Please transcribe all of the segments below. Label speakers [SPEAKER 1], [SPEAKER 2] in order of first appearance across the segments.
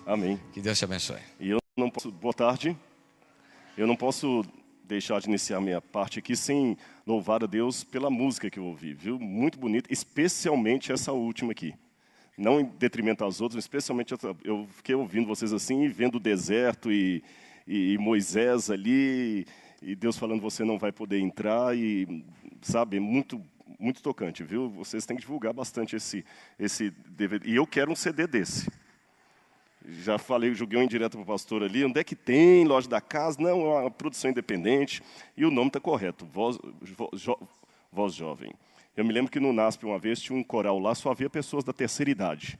[SPEAKER 1] Amém.
[SPEAKER 2] Que Deus te abençoe.
[SPEAKER 1] E eu não posso, boa tarde. Eu não posso deixar de iniciar minha parte aqui sem louvar a Deus pela música que eu ouvi, viu? Muito bonita, especialmente essa última aqui. Não em detrimento às outras, especialmente eu fiquei ouvindo vocês assim e vendo o deserto e Moisés ali e Deus falando você não vai poder entrar e sabe, muito tocante, viu? Vocês têm que divulgar bastante esse DVD. E eu quero um CD desse. Já falei, joguei um indireto para o pastor ali, onde é que tem, loja da casa? Não, é uma produção independente, e o nome está correto, Voz Jovem. Eu me lembro que no NASP, uma vez, tinha um coral lá, só havia pessoas da terceira idade.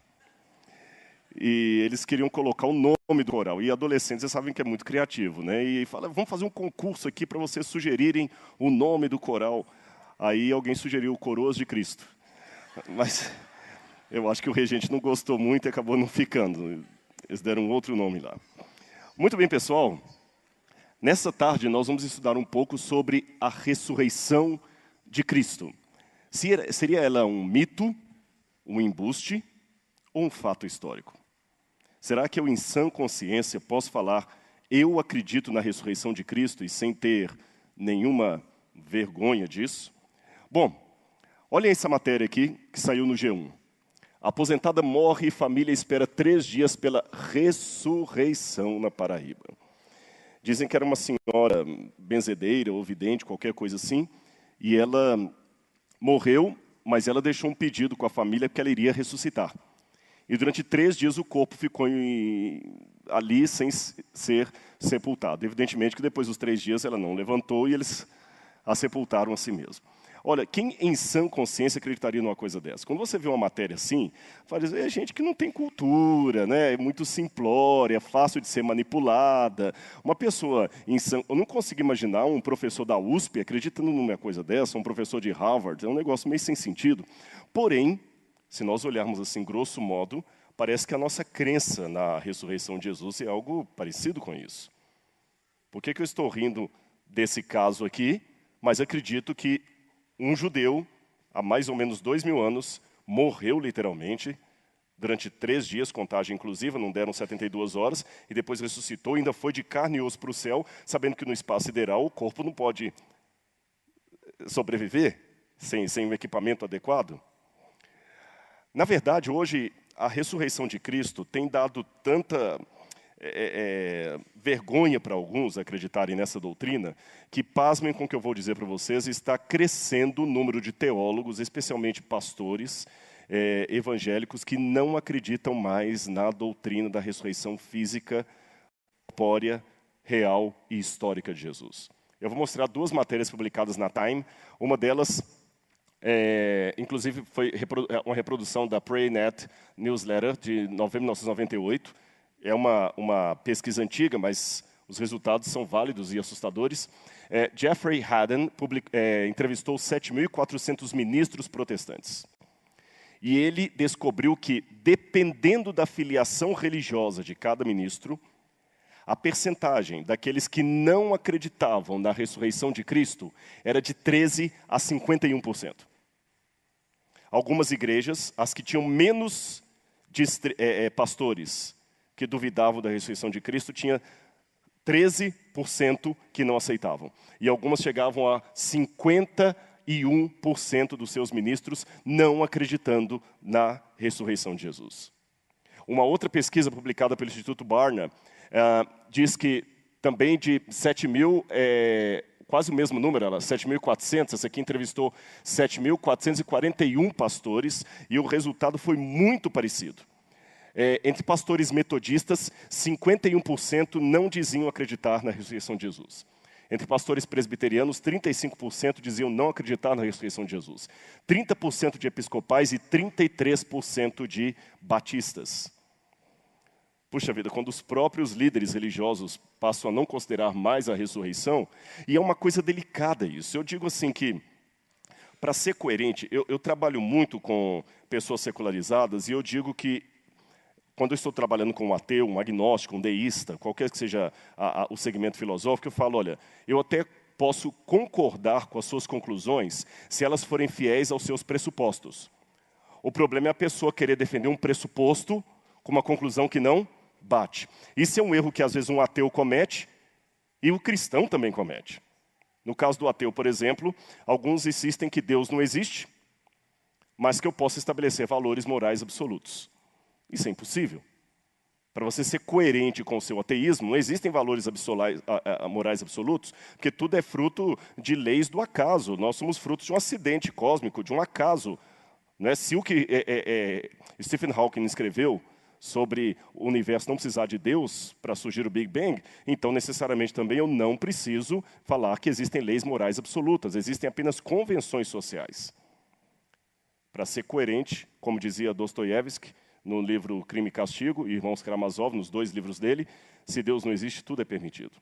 [SPEAKER 1] E eles queriam colocar o nome do coral, e adolescentes, vocês sabem que é muito criativo, né? E fala, vamos fazer um concurso aqui para vocês sugerirem o nome do coral. Aí alguém sugeriu o Coroas de Cristo. Mas eu acho que o regente não gostou muito e acabou não ficando. Eles deram um outro nome lá. Muito bem, pessoal. Nessa tarde, nós vamos estudar um pouco sobre a ressurreição de Cristo. Seria ela um mito, um embuste ou um fato histórico? Será que eu, em sã consciência, posso falar, eu acredito na ressurreição de Cristo e sem ter nenhuma vergonha disso? Bom, olhem essa matéria aqui, que saiu no G1. Aposentada morre e família espera 3 dias pela ressurreição na Paraíba. Dizem que era uma senhora benzedeira ou vidente, qualquer coisa assim, e ela morreu, mas ela deixou um pedido com a família que ela iria ressuscitar. E durante 3 dias o corpo ficou ali sem ser sepultado. Evidentemente que depois dos 3 dias ela não levantou e eles a sepultaram a si mesmo. Olha, quem em sã consciência acreditaria numa coisa dessa? Quando você vê uma matéria assim, fala, é gente que não tem cultura, né? É muito simplória, é fácil de ser manipulada. Uma pessoa em sã... Eu não consigo imaginar um professor da USP acreditando numa coisa dessa, um professor de Harvard, é um negócio meio sem sentido. Porém, se nós olharmos assim, grosso modo, parece que a nossa crença na ressurreição de Jesus é algo parecido com isso. Por que eu estou rindo desse caso aqui? Mas acredito que um judeu, há mais ou menos 2000 anos, morreu literalmente, durante 3 dias, contagem inclusiva, não deram 72 horas, e depois ressuscitou, ainda foi de carne e osso para o céu, sabendo que no espaço sideral o corpo não pode sobreviver sem um equipamento adequado. Na verdade, hoje, a ressurreição de Cristo tem dado tanta vergonha para alguns acreditarem nessa doutrina, que, pasmem com o que eu vou dizer para vocês, está crescendo o número de teólogos, especialmente pastores evangélicos, que não acreditam mais na doutrina da ressurreição física, corpórea, real e histórica de Jesus. Eu vou mostrar 2 matérias publicadas na Time. Uma delas, inclusive, foi uma reprodução da PrayNet Newsletter, de novembro de 1998. É uma pesquisa antiga, mas os resultados são válidos e assustadores. Jeffrey Hadden entrevistou 7.400 ministros protestantes. E ele descobriu que, dependendo da filiação religiosa de cada ministro, a percentagem daqueles que não acreditavam na ressurreição de Cristo era de 13% a 51%. Algumas igrejas, as que tinham menos pastores que duvidavam da ressurreição de Cristo, tinha 13% que não aceitavam. E algumas chegavam a 51% dos seus ministros não acreditando na ressurreição de Jesus. Uma outra pesquisa publicada pelo Instituto Barna diz que também de 7.000, quase o mesmo número, 7.400, essa aqui entrevistou 7.441 pastores, e o resultado foi muito parecido. Entre pastores metodistas, 51% não diziam acreditar na ressurreição de Jesus. Entre pastores presbiterianos, 35% diziam não acreditar na ressurreição de Jesus. 30% de episcopais e 33% de batistas. Puxa vida, quando os próprios líderes religiosos passam a não considerar mais a ressurreição, e é uma coisa delicada isso. Eu digo assim que, para ser coerente, eu trabalho muito com pessoas secularizadas, e eu digo que, quando eu estou trabalhando com um ateu, um agnóstico, um deísta, qualquer que seja o segmento filosófico, eu falo, olha, eu até posso concordar com as suas conclusões se elas forem fiéis aos seus pressupostos. O problema é a pessoa querer defender um pressuposto com uma conclusão que não bate. Isso é um erro que às vezes um ateu comete e o cristão também comete. No caso do ateu, por exemplo, alguns insistem que Deus não existe, mas que eu posso estabelecer valores morais absolutos. Isso é impossível. Para você ser coerente com o seu ateísmo, não existem valores morais absolutos, porque tudo é fruto de leis do acaso. Nós somos frutos de um acidente cósmico, de um acaso. Né? Se o que Stephen Hawking escreveu sobre o universo não precisar de Deus para surgir o Big Bang, então necessariamente também eu não preciso falar que existem leis morais absolutas, existem apenas convenções sociais. Para ser coerente, como dizia Dostoiévski, no livro Crime e Castigo, e Irmãos Karamazov, nos 2 livros dele, se Deus não existe, tudo é permitido.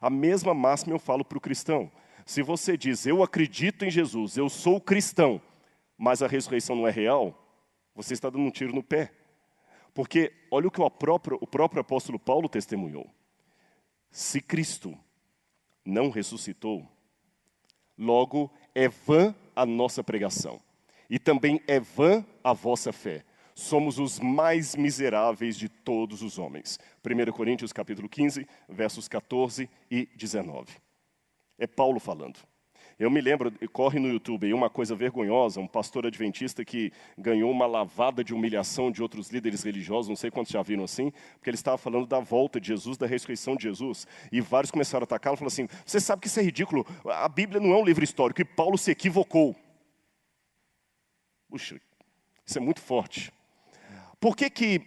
[SPEAKER 1] A mesma máxima eu falo para o cristão. Se você diz, eu acredito em Jesus, eu sou cristão, mas a ressurreição não é real, você está dando um tiro no pé. Porque olha o que o próprio apóstolo Paulo testemunhou. Se Cristo não ressuscitou, logo é vã a nossa pregação. E também é vã a vossa fé. Somos os mais miseráveis de todos os homens. 1 Coríntios capítulo 15, versos 14 e 19. É Paulo falando. Eu me lembro, corre no YouTube aí uma coisa vergonhosa, um pastor adventista que ganhou uma lavada de humilhação de outros líderes religiosos, não sei quantos já viram assim, porque ele estava falando da volta de Jesus, da ressurreição de Jesus, e vários começaram a atacá-lo e falaram assim, você sabe que isso é ridículo, a Bíblia não é um livro histórico, e Paulo se equivocou. Puxa, isso é muito forte. Por que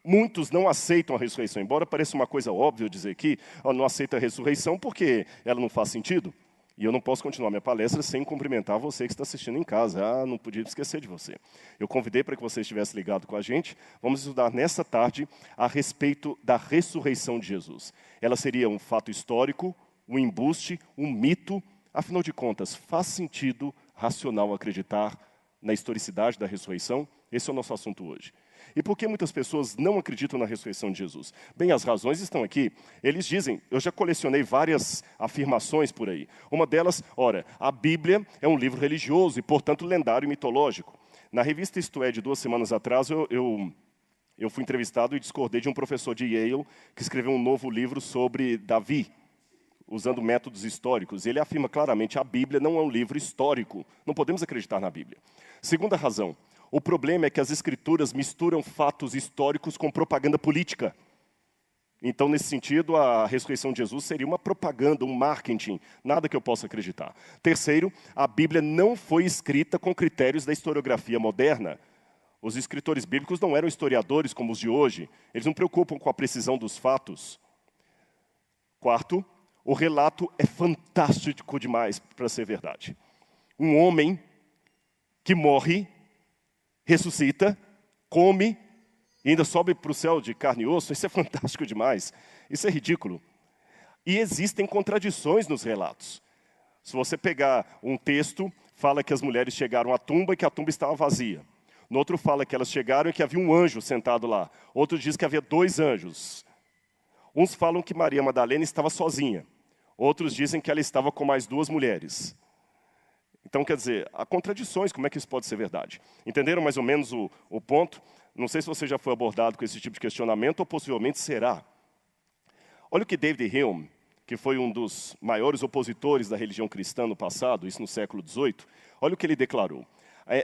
[SPEAKER 1] muitos não aceitam a ressurreição? Embora pareça uma coisa óbvia dizer que não aceita a ressurreição porque ela não faz sentido. E eu não posso continuar minha palestra sem cumprimentar você que está assistindo em casa. Não podia esquecer de você. Eu convidei para que você estivesse ligado com a gente. Vamos estudar nesta tarde a respeito da ressurreição de Jesus. Ela seria um fato histórico, um embuste, um mito. Afinal de contas, faz sentido racional acreditar na historicidade da ressurreição? Esse é o nosso assunto hoje. E por que muitas pessoas não acreditam na ressurreição de Jesus? Bem, as razões estão aqui. Eles dizem, eu já colecionei várias afirmações por aí. Uma delas, ora, a Bíblia é um livro religioso e, portanto, lendário e mitológico. Na revista Isto É, de 2 semanas atrás, eu fui entrevistado e discordei de um professor de Yale que escreveu um novo livro sobre Davi, usando métodos históricos. Ele afirma claramente, a Bíblia não é um livro histórico. Não podemos acreditar na Bíblia. Segunda razão, o problema é que as escrituras misturam fatos históricos com propaganda política. Então, nesse sentido, a ressurreição de Jesus seria uma propaganda, um marketing, nada que eu possa acreditar. Terceiro, a Bíblia não foi escrita com critérios da historiografia moderna. Os escritores bíblicos não eram historiadores como os de hoje. Eles não preocupam com a precisão dos fatos. Quarto, o relato é fantástico demais para ser verdade. Um homem que morre, ressuscita, come e ainda sobe para o céu de carne e osso, isso é fantástico demais. Isso é ridículo. E existem contradições nos relatos. Se você pegar um texto, fala que as mulheres chegaram à tumba e que a tumba estava vazia. No outro fala que elas chegaram e que havia um anjo sentado lá. Outro diz que havia 2 anjos. Uns falam que Maria Madalena estava sozinha. Outros dizem que ela estava com mais 2 mulheres. Então, quer dizer, há contradições, como é que isso pode ser verdade? Entenderam mais ou menos o ponto? Não sei se você já foi abordado com esse tipo de questionamento, ou possivelmente será. Olha o que David Hume, que foi um dos maiores opositores da religião cristã no passado, isso no século XVIII, olha o que ele declarou.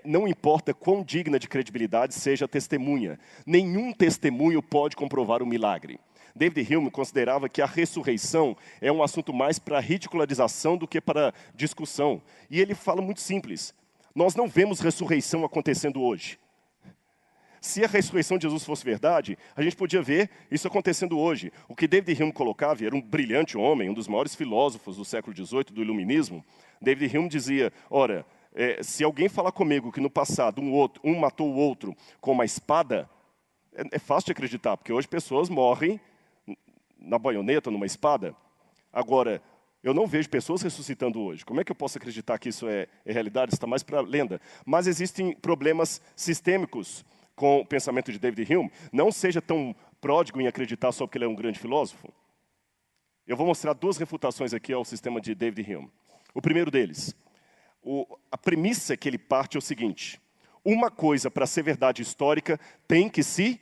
[SPEAKER 1] Não importa quão digna de credibilidade seja a testemunha, nenhum testemunho pode comprovar o milagre. David Hume considerava que a ressurreição é um assunto mais para ridicularização do que para discussão. E ele fala muito simples. Nós não vemos ressurreição acontecendo hoje. Se a ressurreição de Jesus fosse verdade, a gente podia ver isso acontecendo hoje. O que David Hume colocava, era um brilhante homem, um dos maiores filósofos do século XVIII, do Iluminismo. David Hume dizia, ora, se alguém falar comigo que no passado um matou o outro com uma espada, é fácil de acreditar, porque hoje pessoas morrem na baioneta, numa espada. Agora, eu não vejo pessoas ressuscitando hoje. Como é que eu posso acreditar que isso é realidade? Isso está mais para lenda. Mas existem problemas sistêmicos com o pensamento de David Hume. Não seja tão pródigo em acreditar só porque ele é um grande filósofo. Eu vou mostrar 2 refutações aqui ao sistema de David Hume. O primeiro deles, a premissa que ele parte é o seguinte: uma coisa, para ser verdade histórica, tem que se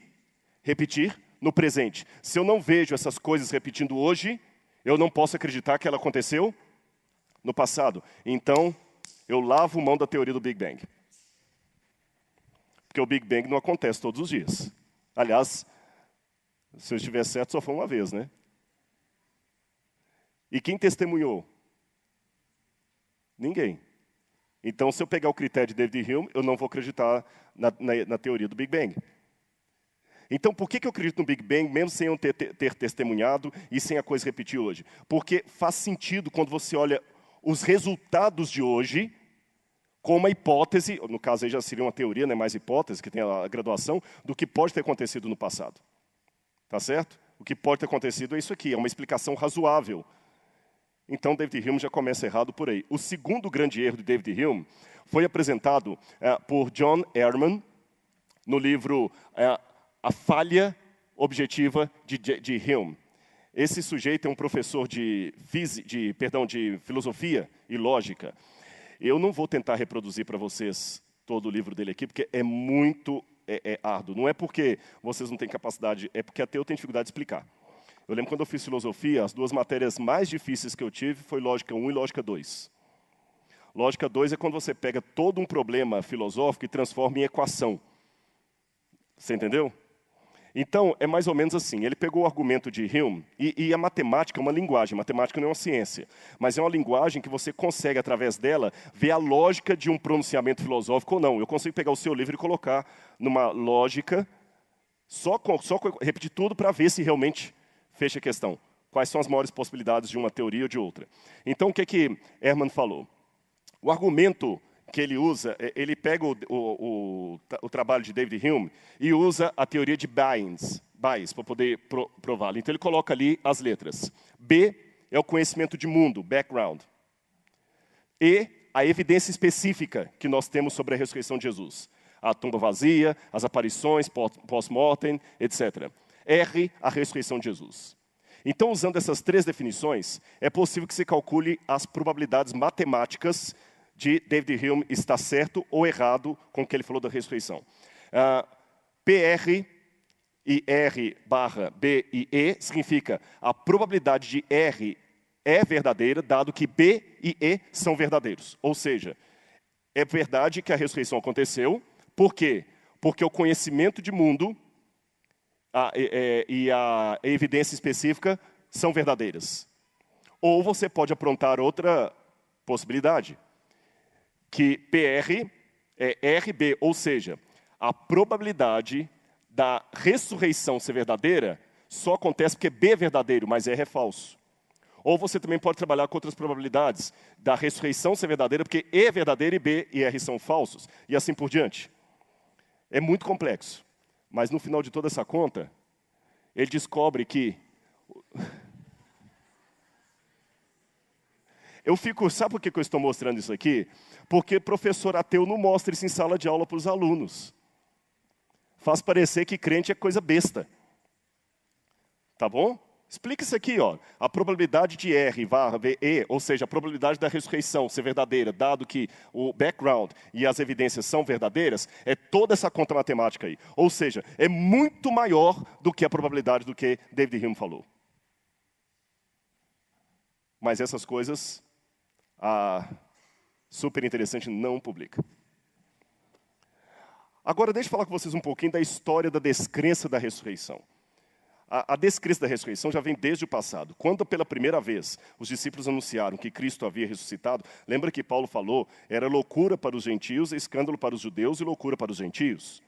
[SPEAKER 1] repetir no presente. Se eu não vejo essas coisas repetindo hoje, eu não posso acreditar que ela aconteceu no passado. Então, eu lavo mão da teoria do Big Bang. Porque o Big Bang não acontece todos os dias. Aliás, se eu estiver certo, só foi uma vez, né? E quem testemunhou? Ninguém. Então, se eu pegar o critério de David Hume, eu não vou acreditar na teoria do Big Bang. Então, por que eu acredito no Big Bang, mesmo sem eu ter testemunhado e sem a coisa repetir hoje? Porque faz sentido quando você olha os resultados de hoje com uma hipótese, no caso aí já seria uma teoria, né, mais hipótese, que tem a graduação, do que pode ter acontecido no passado. Tá certo? O que pode ter acontecido é isso aqui, é uma explicação razoável. Então, David Hume já começa errado por aí. O segundo grande erro de David Hume foi apresentado por John Ehrman no livro A Falha Objetiva de Hume. Esse sujeito é um professor de filosofia e lógica. Eu não vou tentar reproduzir para vocês todo o livro dele aqui, porque é muito árduo. Não é porque vocês não têm capacidade, é porque até eu tenho dificuldade de explicar. Eu lembro quando eu fiz filosofia, as duas matérias mais difíceis que eu tive foi Lógica 1 e Lógica 2. Lógica 2 é quando você pega todo um problema filosófico e transforma em equação. Você entendeu? Então, é mais ou menos assim. Ele pegou o argumento de Hume, e a matemática é uma linguagem. Matemática não é uma ciência. Mas é uma linguagem que você consegue, através dela, ver a lógica de um pronunciamento filosófico ou não. Eu consigo pegar o seu livro e colocar numa lógica, só repetir tudo para ver se realmente fecha a questão. Quais são as maiores possibilidades de uma teoria ou de outra. Então, o que Ehrman falou? O argumento que ele usa, ele pega o trabalho de David Hume e usa a teoria de Bayes para poder prová-lo. Então, ele coloca ali as letras. B é o conhecimento de mundo, background. E a evidência específica que nós temos sobre a ressurreição de Jesus. A tumba vazia, as aparições, pós-mortem, etc. R, a ressurreição de Jesus. Então, usando essas três definições, é possível que se calcule as probabilidades matemáticas de David Hume estar certo ou errado com o que ele falou da ressurreição. PR e R barra B e E significa a probabilidade de R é verdadeira, dado que B e E são verdadeiros. Ou seja, é verdade que a ressurreição aconteceu. Por quê? Porque o conhecimento de mundo e a evidência específica são verdadeiras. Ou você pode aprontar outra possibilidade, que PR é RB, ou seja, a probabilidade da ressurreição ser verdadeira só acontece porque B é verdadeiro, mas R é falso. Ou você também pode trabalhar com outras probabilidades da ressurreição ser verdadeira, porque E é verdadeiro e B e R são falsos, e assim por diante. É muito complexo. Mas no final de toda essa conta, ele descobre que... Sabe por que eu estou mostrando isso aqui? Porque professor ateu não mostra isso em sala de aula para os alunos. Faz parecer que crente é coisa besta. Tá bom? Explica isso aqui, ó. A probabilidade de R barra E, ou seja, a probabilidade da ressurreição ser verdadeira, dado que o background e as evidências são verdadeiras, é toda essa conta matemática aí. Ou seja, é muito maior do que a probabilidade do que David Hume falou. Mas essas coisas, super interessante, não publica. Agora, deixa eu falar com vocês um pouquinho da história da descrença da ressurreição. A descrença da ressurreição já vem desde o passado. Quando pela primeira vez os discípulos anunciaram que Cristo havia ressuscitado, lembra que Paulo falou, era loucura para os gentios, escândalo para os judeus e loucura para os gentios.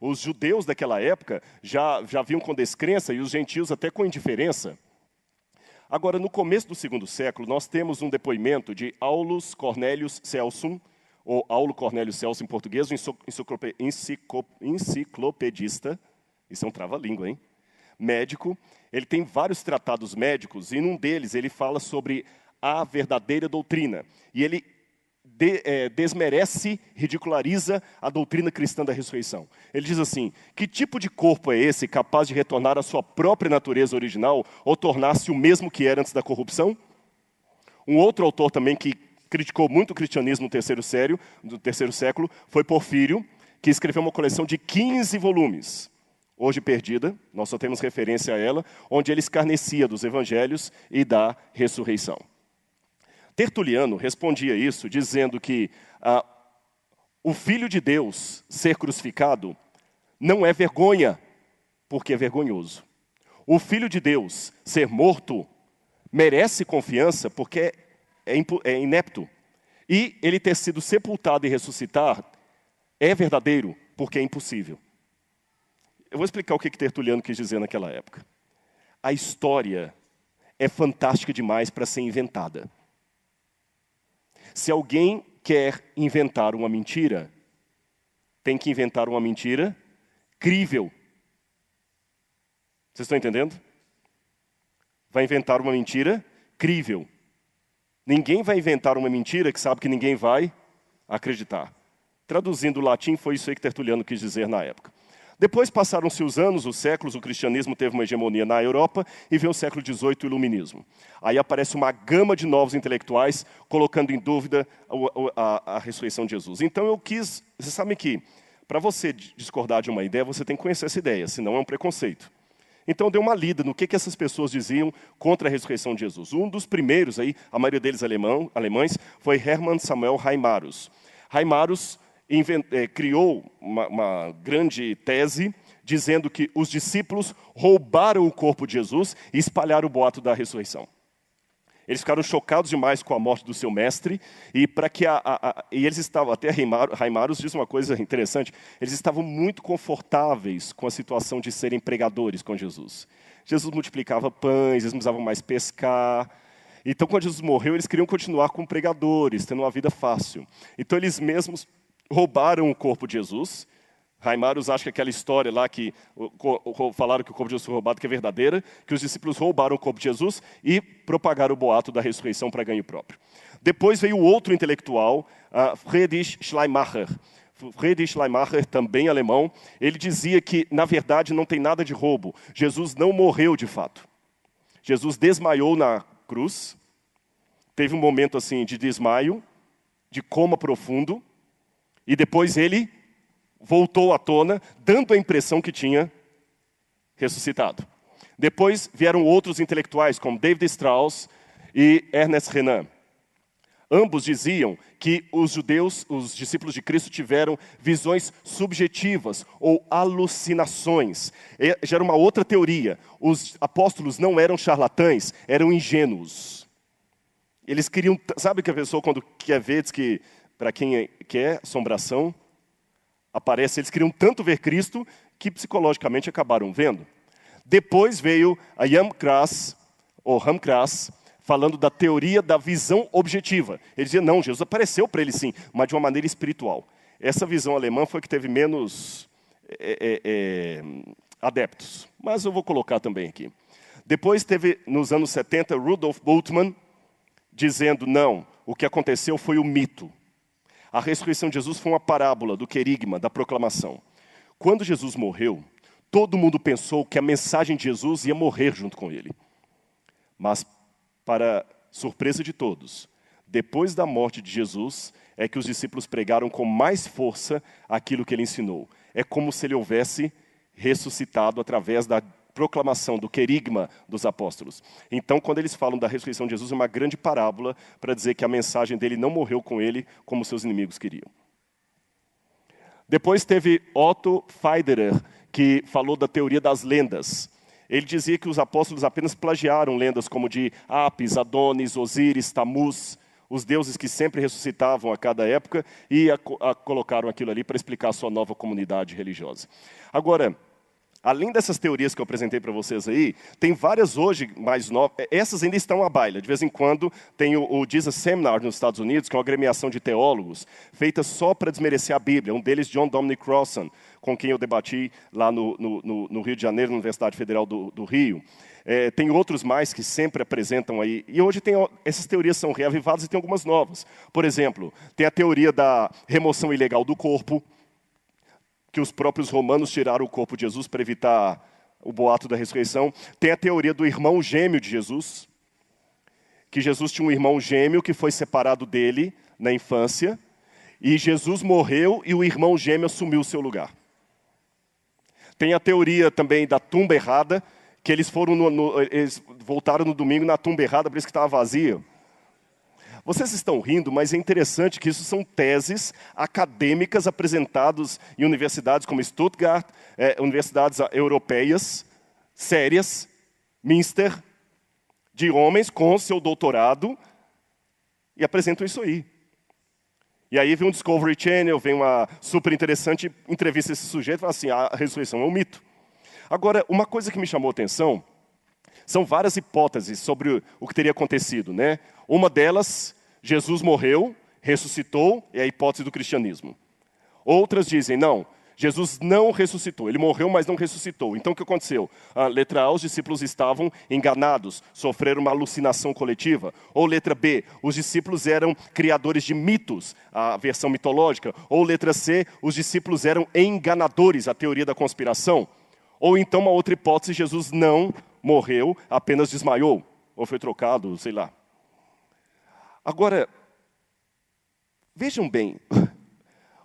[SPEAKER 1] Os judeus daquela época já viam com descrença e os gentios até com indiferença. Agora, no começo do segundo século, nós temos um depoimento de Aulus Cornelius Celso, ou Aulo Cornélio Celso em português, um enciclopedista, isso é um trava-língua, hein? Médico, ele tem vários tratados médicos, e num deles ele fala sobre a verdadeira doutrina. E ele desmerece, ridiculariza a doutrina cristã da ressurreição. Ele diz assim, que tipo de corpo é esse capaz de retornar à sua própria natureza original ou tornar-se o mesmo que era antes da corrupção? Um outro autor também que criticou muito o cristianismo no terceiro século foi Porfírio, que escreveu uma coleção de 15 volumes. hoje perdida, nós só temos referência a ela, onde ele escarnecia dos evangelhos e da ressurreição. Tertuliano respondia isso dizendo que o Filho de Deus ser crucificado não é vergonha, porque é vergonhoso. O Filho de Deus ser morto merece confiança, porque é inepto. E ele ter sido sepultado e ressuscitar é verdadeiro, porque é impossível. Eu vou explicar o que Tertuliano quis dizer naquela época. A história é fantástica demais para ser inventada. Se alguém quer inventar uma mentira, tem que inventar uma mentira crível. Vocês estão entendendo? Vai inventar uma mentira crível. Ninguém vai inventar uma mentira que sabe que ninguém vai acreditar. Traduzindo o latim, foi isso aí que Tertuliano quis dizer na época. Depois passaram-se os anos, os séculos, o cristianismo teve uma hegemonia na Europa e veio o século XVIII, o iluminismo. Aí aparece uma gama de novos intelectuais colocando em dúvida a ressurreição de Jesus. Então eu quis, vocês sabem que para você discordar de uma ideia, você tem que conhecer essa ideia, senão é um preconceito. Então eu dei uma lida no que essas pessoas diziam contra a ressurreição de Jesus. Um dos primeiros, aí, a maioria deles alemães, foi Hermann Samuel Reimarus. Reimarus criou uma grande tese dizendo que os discípulos roubaram o corpo de Jesus e espalharam o boato da ressurreição. Eles ficaram chocados demais com a morte do seu mestre e para que e eles estavam, até Reimarus diz uma coisa interessante, eles estavam muito confortáveis com a situação de serem pregadores com Jesus. Jesus multiplicava pães, eles não precisavam mais pescar. Então, quando Jesus morreu, eles queriam continuar como pregadores, tendo uma vida fácil. Então, eles mesmos roubaram o corpo de Jesus. Reimarus acha que aquela história lá que falaram que o corpo de Jesus foi roubado, que é verdadeira, que os discípulos roubaram o corpo de Jesus e propagaram o boato da ressurreição para ganho próprio. Depois veio outro intelectual, Friedrich Schleiermacher. Friedrich Schleiermacher, também alemão, ele dizia que, na verdade, não tem nada de roubo. Jesus não morreu de fato. Jesus desmaiou na cruz, teve um momento assim de desmaio, de coma profundo, e depois ele voltou à tona, dando a impressão que tinha ressuscitado. Depois vieram outros intelectuais, como David Strauss e Ernest Renan. Ambos diziam que os judeus, os discípulos de Cristo, tiveram visões subjetivas ou alucinações. Já era uma outra teoria. Os apóstolos não eram charlatães, eram ingênuos. Eles queriam... Sabe que a pessoa, quando quer ver, diz que, para quem quer assombração, aparece, eles queriam tanto ver Cristo que psicologicamente acabaram vendo. Depois veio a Jan Kras, ou Ram Kras, falando da teoria da visão objetiva. Ele dizia, não, Jesus apareceu para ele sim, mas de uma maneira espiritual. Essa visão alemã foi que teve menos adeptos. Mas eu vou colocar também aqui. Depois teve, nos anos 70, Rudolf Bultmann, dizendo, não, o que aconteceu foi o mito. A ressurreição de Jesus foi uma parábola do querigma, da proclamação. Quando Jesus morreu, todo mundo pensou que a mensagem de Jesus ia morrer junto com ele. Mas, para surpresa de todos, depois da morte de Jesus, é que os discípulos pregaram com mais força aquilo que ele ensinou. É como se ele houvesse ressuscitado através da proclamação do querigma dos apóstolos. Então, quando eles falam da ressurreição de Jesus, é uma grande parábola para dizer que a mensagem dele não morreu com ele como seus inimigos queriam. Depois teve Otto Pfeiderer, que falou da teoria das lendas. Ele dizia que os apóstolos apenas plagiaram lendas como de Apis, Adonis, Osíris, Tamuz, os deuses que sempre ressuscitavam a cada época, e colocaram aquilo ali para explicar a sua nova comunidade religiosa. Agora, além dessas teorias que eu apresentei para vocês aí, tem várias hoje mais novas. Essas ainda estão à baila. De vez em quando tem o Jesus Seminar nos Estados Unidos, que é uma agremiação de teólogos, feita só para desmerecer a Bíblia. Um deles, John Dominic Crossan, com quem eu debati lá no Rio de Janeiro, na Universidade Federal do Rio. Tem outros mais que sempre apresentam aí. E hoje essas teorias são reavivadas e tem algumas novas. Por exemplo, tem a teoria da remoção ilegal do corpo, que os próprios romanos tiraram o corpo de Jesus para evitar o boato da ressurreição. Tem a teoria do irmão gêmeo de Jesus, que Jesus tinha um irmão gêmeo que foi separado dele na infância, e Jesus morreu e o irmão gêmeo assumiu o seu lugar. Tem a teoria também da tumba errada, que eles eles voltaram no domingo na tumba errada, por isso que estava vazia. Vocês estão rindo, mas é interessante que isso são teses acadêmicas apresentadas em universidades como Stuttgart, universidades europeias, sérias, Münster, de homens com seu doutorado, e apresentam isso aí. E aí vem um Discovery Channel, vem uma super interessante entrevista esse sujeito e fala assim, a ressurreição é um mito. Agora, uma coisa que me chamou a atenção, são várias hipóteses sobre o que teria acontecido, né? Uma delas, Jesus morreu, ressuscitou, é a hipótese do cristianismo. Outras dizem, não, Jesus não ressuscitou, ele morreu, mas não ressuscitou. Então o que aconteceu? Letra A, os discípulos estavam enganados, sofreram uma alucinação coletiva. Ou letra B, os discípulos eram criadores de mitos, a versão mitológica. Ou letra C, os discípulos eram enganadores, a teoria da conspiração. Ou então uma outra hipótese, Jesus não morreu, apenas desmaiou. Ou foi trocado, sei lá. Agora, vejam bem,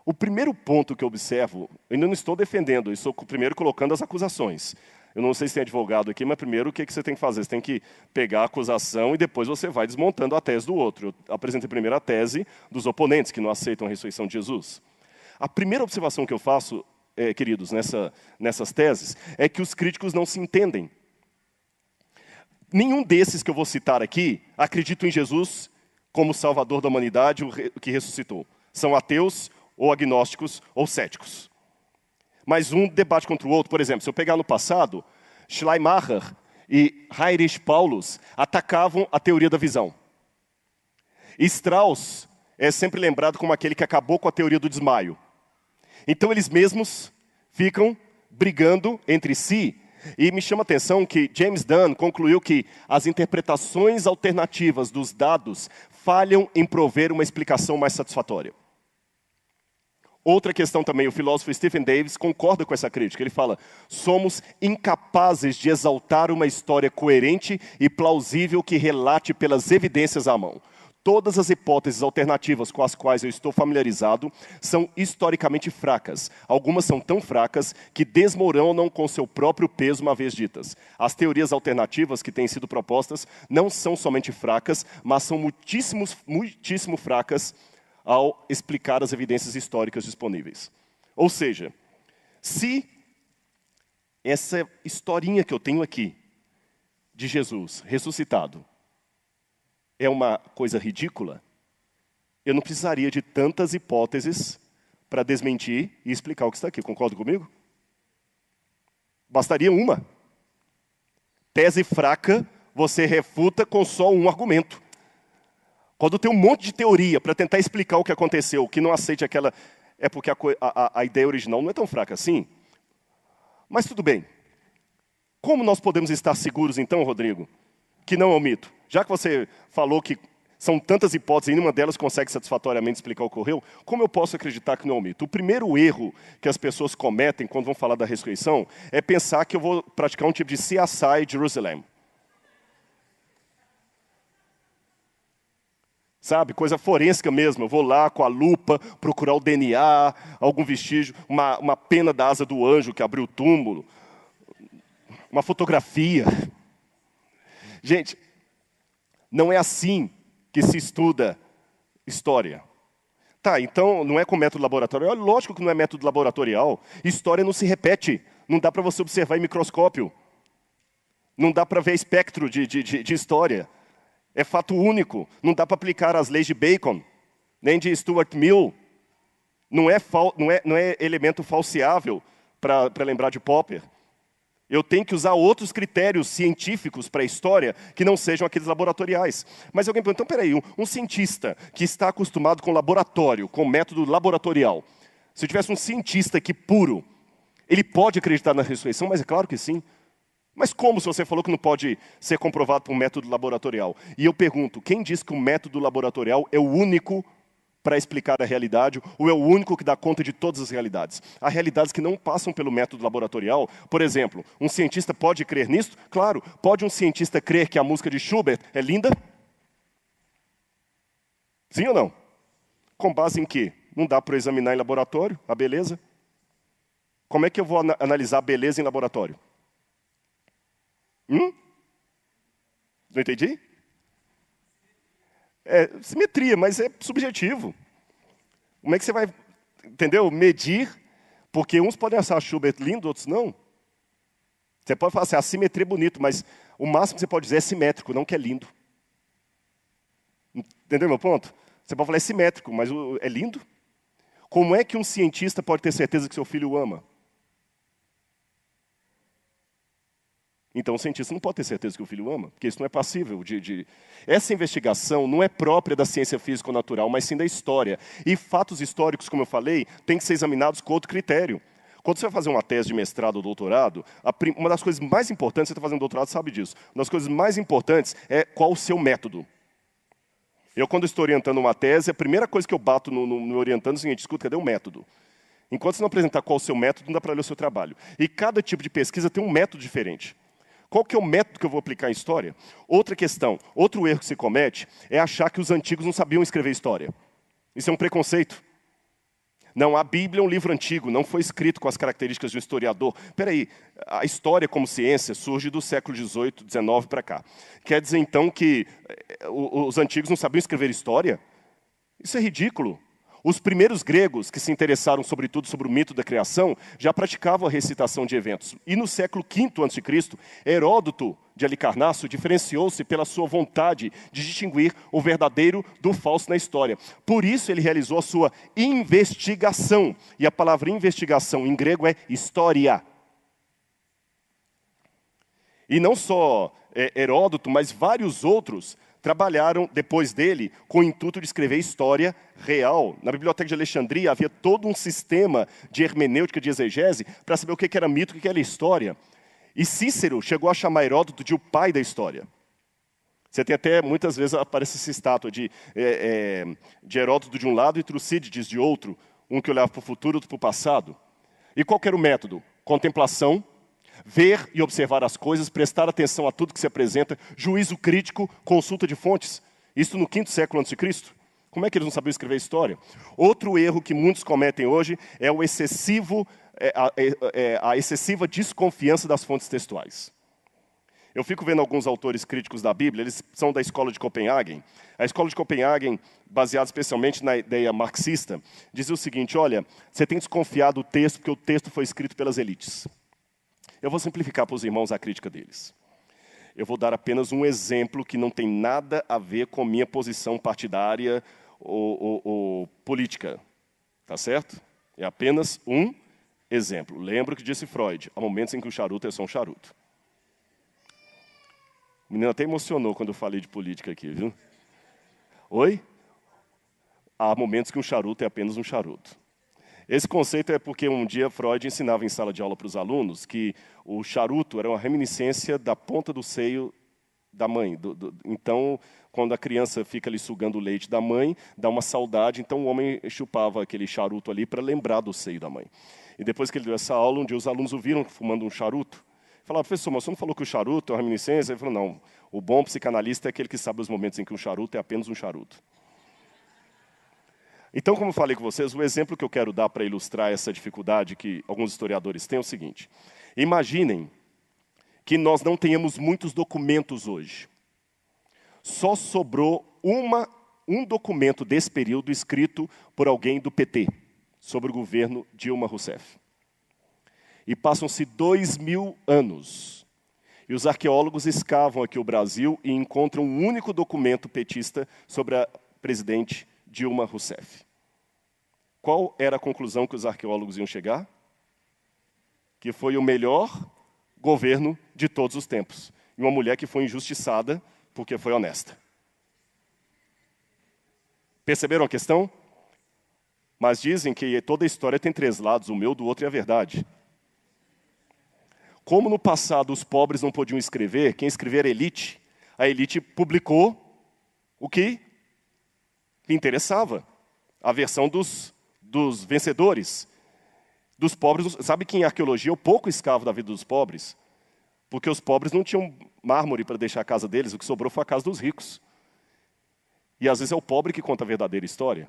[SPEAKER 1] o primeiro ponto que eu observo, eu ainda não estou defendendo, eu estou primeiro colocando as acusações. Eu não sei se tem advogado aqui, mas primeiro o que você tem que fazer? Você tem que pegar a acusação e depois você vai desmontando a tese do outro. Eu apresentei primeiro a tese dos oponentes, que não aceitam a ressurreição de Jesus. A primeira observação que eu faço, queridos, nessas teses, é que os críticos não se entendem. Nenhum desses que eu vou citar aqui acredita em Jesus como Salvador da humanidade, o que ressuscitou. São ateus, ou agnósticos, ou céticos. Mas um debate contra o outro. Por exemplo, se eu pegar no passado, Schleiermacher e Heinrich Paulus atacavam a teoria da visão. Strauss é sempre lembrado como aquele que acabou com a teoria do desmaio. Então eles mesmos ficam brigando entre si. E me chama a atenção que James Dunn concluiu que as interpretações alternativas dos dados falham em prover uma explicação mais satisfatória. Outra questão também, o filósofo Stephen Davis concorda com essa crítica. Ele fala, somos incapazes de exaltar uma história coerente e plausível que relate pelas evidências à mão. Todas as hipóteses alternativas com as quais eu estou familiarizado são historicamente fracas. Algumas são tão fracas que desmoronam com seu próprio peso uma vez ditas. As teorias alternativas que têm sido propostas não são somente fracas, mas são muitíssimo fracas ao explicar as evidências históricas disponíveis. Ou seja, se essa historinha que eu tenho aqui, de Jesus ressuscitado, é uma coisa ridícula, eu não precisaria de tantas hipóteses para desmentir e explicar o que está aqui. Concorda comigo? Bastaria uma. Tese fraca, você refuta com só um argumento. Quando tem um monte de teoria para tentar explicar o que aconteceu, que não aceite aquela... É porque a ideia original não é tão fraca assim. Mas tudo bem. Como nós podemos estar seguros, então, Rodrigo, que não é um mito? Já que você falou que são tantas hipóteses e nenhuma delas consegue satisfatoriamente explicar o que ocorreu, como eu posso acreditar que não é um mito? O primeiro erro que as pessoas cometem quando vão falar da ressurreição é pensar que eu vou praticar um tipo de CSI Jerusalém. Sabe, coisa forense mesmo, eu vou lá com a lupa, procurar o DNA, algum vestígio, uma pena da asa do anjo que abriu o túmulo, uma fotografia. Gente, não é assim que se estuda história. Tá, então não é com método laboratorial? Lógico que não é método laboratorial. História não se repete, não dá para você observar em microscópio. Não dá para ver espectro de história. É fato único, não dá para aplicar as leis de Bacon, nem de Stuart Mill. Não é elemento falseável para lembrar de Popper. Eu tenho que usar outros critérios científicos para a história que não sejam aqueles laboratoriais. Mas alguém pergunta, então peraí, um cientista que está acostumado com laboratório, com método laboratorial, se eu tivesse um cientista aqui puro, ele pode acreditar na ressurreição? Mas é claro que sim. Mas como se você falou que não pode ser comprovado por um método laboratorial? E eu pergunto, quem diz que o método laboratorial é o único para explicar a realidade, ou é o único que dá conta de todas as realidades? Há realidades que não passam pelo método laboratorial. Por exemplo, um cientista pode crer nisso? Claro. Pode um cientista crer que a música de Schubert é linda? Sim ou não? Com base em quê? Não dá para examinar em laboratório a beleza? Como é que eu vou analisar beleza em laboratório? Não entendi? É simetria, mas é subjetivo. Como é que você vai, entendeu? Medir, porque uns podem achar Schubert lindo, outros não. Você pode falar assim, a simetria é bonito, mas o máximo que você pode dizer é simétrico, não que é lindo. Entendeu meu ponto? Você pode falar é simétrico, mas é lindo? Como é que um cientista pode ter certeza que seu filho o ama? Então o cientista não pode ter certeza que o filho o ama, porque isso não é passível de... Essa investigação não é própria da ciência físico-natural, mas sim da história. E fatos históricos, como eu falei, têm que ser examinados com outro critério. Quando você vai fazer uma tese de mestrado ou doutorado, uma das coisas mais importantes, você está fazendo doutorado, sabe disso, uma das coisas mais importantes é qual o seu método. Eu, quando estou orientando uma tese, a primeira coisa que eu bato no orientando é o seguinte, escuta, cadê o método? Enquanto você não apresentar qual o seu método, não dá para ler o seu trabalho. E cada tipo de pesquisa tem um método diferente. Qual que é o método que eu vou aplicar em história? Outra questão, outro erro que se comete é achar que os antigos não sabiam escrever história. Isso é um preconceito. Não, a Bíblia é um livro antigo, não foi escrito com as características de um historiador. Espera aí, a história como ciência surge do século XVIII, XIX para cá. Quer dizer, então, que os antigos não sabiam escrever história? Isso é ridículo. Os primeiros gregos, que se interessaram sobretudo sobre o mito da criação, já praticavam a recitação de eventos. E no século V a.C., Heródoto de Alicarnasso diferenciou-se pela sua vontade de distinguir o verdadeiro do falso na história. Por isso ele realizou a sua investigação. E a palavra investigação em grego é história. E não só Heródoto, mas vários outros trabalharam depois dele com o intuito de escrever história real. Na Biblioteca de Alexandria havia todo um sistema de hermenêutica, de exegese, para saber o que era mito e o que era história. E Cícero chegou a chamar Heródoto de o pai da história. Você tem até, muitas vezes, aparece essa estátua de Heródoto de um lado e Tucídides de outro, um que olhava para o futuro, outro para o passado. E qual que era o método? Contemplação, ver e observar as coisas, prestar atenção a tudo que se apresenta, juízo crítico, consulta de fontes. Isso no V século a.C. Como é que eles não sabiam escrever história? Outro erro que muitos cometem hoje é o a excessiva desconfiança das fontes textuais. Eu fico vendo alguns autores críticos da Bíblia, eles são da Escola de Copenhagen. A Escola de Copenhagen, baseada especialmente na ideia marxista, dizia o seguinte, olha, você tem que desconfiar do texto, porque o texto foi escrito pelas elites. Eu vou simplificar para os irmãos a crítica deles. Eu vou dar apenas um exemplo que não tem nada a ver com minha posição partidária ou política. Tá certo? É apenas um exemplo. Lembra que disse Freud, há momentos em que o charuto é só um charuto. O menino até emocionou quando eu falei de política aqui, viu? Oi? Há momentos que um charuto é apenas um charuto. Esse conceito é porque um dia Freud ensinava em sala de aula para os alunos que o charuto era uma reminiscência da ponta do seio da mãe. Então, quando a criança fica ali sugando o leite da mãe, dá uma saudade, então o homem chupava aquele charuto ali para lembrar do seio da mãe. E depois que ele deu essa aula, um dia os alunos o viram fumando um charuto. Falaram, professor, mas você não falou que o charuto é uma reminiscência? Ele falou, não, o bom psicanalista é aquele que sabe os momentos em que um charuto é apenas um charuto. Então, como eu falei com vocês, o exemplo que eu quero dar para ilustrar essa dificuldade que alguns historiadores têm é o seguinte. Imaginem que nós não tenhamos muitos documentos hoje. Só sobrou um documento desse período escrito por alguém do PT, sobre o governo Dilma Rousseff. E passam-se 2000 anos. E os arqueólogos escavam aqui o Brasil e encontram um único documento petista sobre a presidente Dilma Rousseff. Qual era a conclusão que os arqueólogos iam chegar? Que foi o melhor governo de todos os tempos. E uma mulher que foi injustiçada porque foi honesta. Perceberam a questão? Mas dizem que toda a história tem 3 lados, o meu, do outro e a verdade. Como no passado os pobres não podiam escrever, quem escrevia era a elite publicou o que interessava. A versão dos vencedores. Dos pobres, sabe que em arqueologia eu pouco escavo da vida dos pobres? Porque os pobres não tinham mármore para deixar a casa deles, o que sobrou foi a casa dos ricos. E às vezes é o pobre que conta a verdadeira história.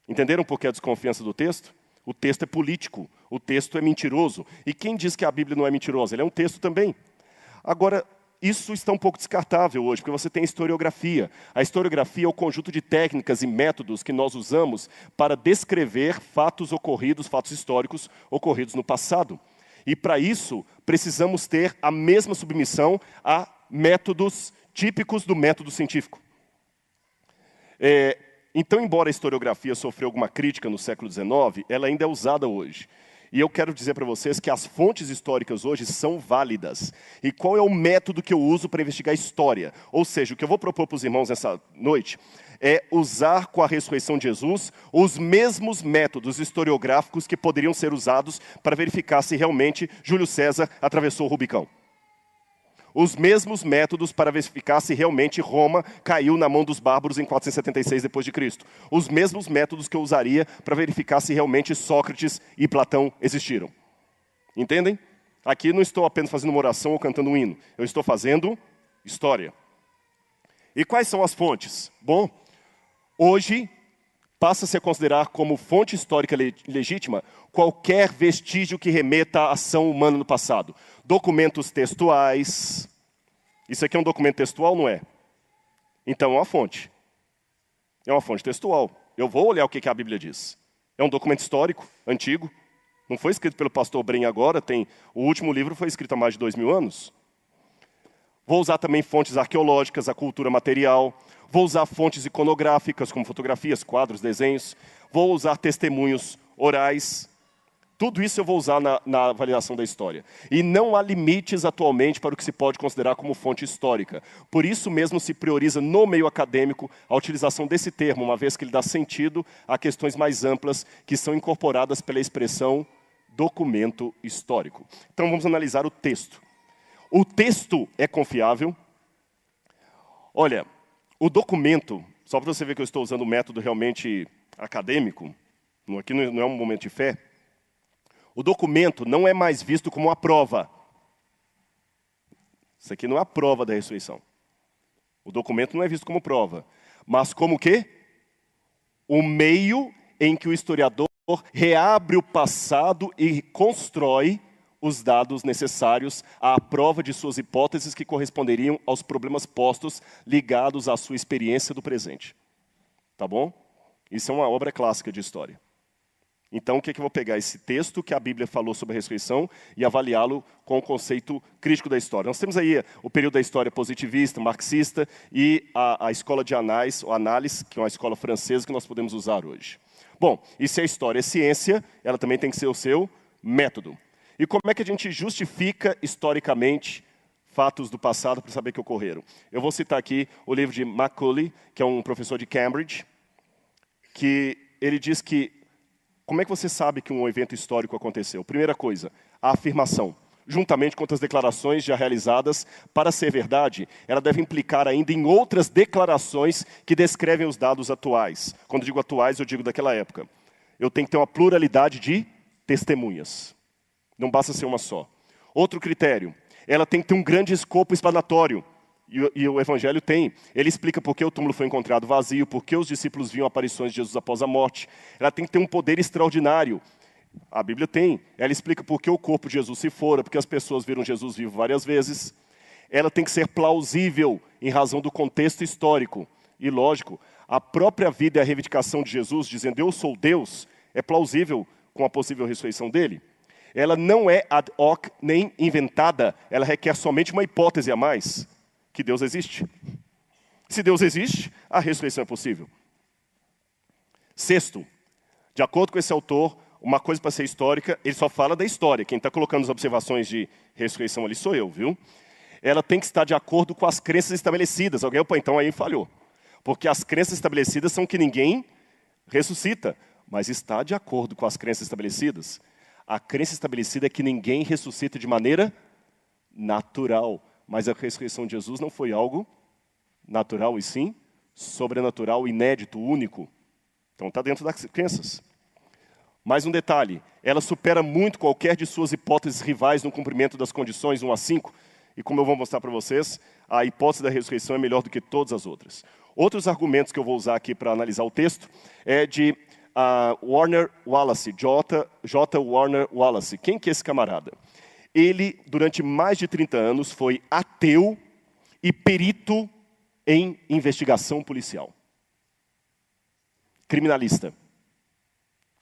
[SPEAKER 1] Entenderam por que a desconfiança do texto? O texto é político, O texto é mentiroso. E quem diz que a Bíblia não é mentirosa? Ele é um texto também. Agora, isso está um pouco descartável hoje, porque você tem a historiografia. A historiografia é o conjunto de técnicas e métodos que nós usamos para descrever fatos ocorridos, fatos históricos ocorridos no passado. E para isso, precisamos ter a mesma submissão a métodos típicos do método científico. Então, embora a historiografia sofreu alguma crítica no século XIX, ela ainda é usada hoje. E eu quero dizer para vocês que as fontes históricas hoje são válidas. E qual é o método que eu uso para investigar história? Ou seja, o que eu vou propor para os irmãos nessa noite é usar com a ressurreição de Jesus os mesmos métodos historiográficos que poderiam ser usados para verificar se realmente Júlio César atravessou o Rubicão. Os mesmos métodos para verificar se realmente Roma caiu na mão dos bárbaros em 476 d.C. Os mesmos métodos que eu usaria para verificar se realmente Sócrates e Platão existiram. Entendem? Aqui não estou apenas fazendo uma oração ou cantando um hino. Eu estou fazendo história. E quais são as fontes? Bom, hoje passa-se a considerar como fonte histórica legítima qualquer vestígio que remeta à ação humana no passado. Documentos textuais. Isso aqui é um documento textual, não é? Então é uma fonte. É uma fonte textual. Eu vou olhar o que a Bíblia diz. É um documento histórico, antigo. Não foi escrito pelo pastor Bren agora. O último livro foi escrito há mais de 2000 anos. Vou usar também fontes arqueológicas, a cultura material. Vou usar fontes iconográficas, como fotografias, quadros, desenhos. Vou usar testemunhos orais. Tudo isso eu vou usar na avaliação da história. E não há limites atualmente para o que se pode considerar como fonte histórica. Por isso mesmo se prioriza no meio acadêmico a utilização desse termo, uma vez que ele dá sentido a questões mais amplas que são incorporadas pela expressão documento histórico. Então vamos analisar o texto. O texto é confiável? Olha, o documento, só para você ver que eu estou usando um método realmente acadêmico, aqui não é um momento de fé, o documento não é mais visto como uma prova. Isso aqui não é a prova da ressurreição. O documento não é visto como prova, mas como o quê? O meio em que o historiador reabre o passado e constrói os dados necessários à prova de suas hipóteses que corresponderiam aos problemas postos ligados à sua experiência do presente. Tá bom? Isso é uma obra clássica de história. Então, o que é que eu vou pegar? Esse texto que a Bíblia falou sobre a ressurreição e avaliá-lo com o conceito crítico da história. Nós temos aí o período da história positivista, marxista e a escola de análise, que é uma escola francesa que nós podemos usar hoje. Bom, e se a história é ciência, ela também tem que ser o seu método. E como é que a gente justifica historicamente fatos do passado para saber que ocorreram? Eu vou citar aqui o livro de Macaulay, que é um professor de Cambridge, que ele diz que como é que você sabe que um evento histórico aconteceu? Primeira coisa, a afirmação. Juntamente com outras declarações já realizadas, para ser verdade, ela deve implicar ainda em outras declarações que descrevem os dados atuais. Quando digo atuais, eu digo daquela época. Eu tenho que ter uma pluralidade de testemunhas. Não basta ser uma só. Outro critério, ela tem que ter um grande escopo explanatório. E o Evangelho tem. Ele explica por que o túmulo foi encontrado vazio, por que os discípulos viam aparições de Jesus após a morte. Ela tem que ter um poder extraordinário. A Bíblia tem. Ela explica por que o corpo de Jesus se fora, porque as pessoas viram Jesus vivo várias vezes. Ela tem que ser plausível em razão do contexto histórico. E lógico, a própria vida e a reivindicação de Jesus, dizendo eu sou Deus, é plausível com a possível ressurreição dele. Ela não é ad hoc nem inventada, ela requer somente uma hipótese a mais. Que Deus existe. Se Deus existe, a ressurreição é possível. Sexto, de acordo com esse autor, uma coisa para ser histórica, ele só fala da história. Quem está colocando as observações de ressurreição ali sou eu, viu? Ela tem que estar de acordo com as crenças estabelecidas. Alguém, opa, então aí falhou. Porque as crenças estabelecidas são que ninguém ressuscita. Mas está de acordo com as crenças estabelecidas. A crença estabelecida é que ninguém ressuscita de maneira natural. Mas a ressurreição de Jesus não foi algo natural, e sim sobrenatural, inédito, único. Então está dentro das crenças. Mais um detalhe, ela supera muito qualquer de suas hipóteses rivais no cumprimento das condições 1 a 5. E como eu vou mostrar para vocês, a hipótese da ressurreição é melhor do que todas as outras. Outros argumentos que eu vou usar aqui para analisar o texto é de Warner Wallace, J. Warner Wallace. Quem que é esse camarada? Ele, durante mais de 30 anos, foi ateu e perito em investigação policial. Criminalista.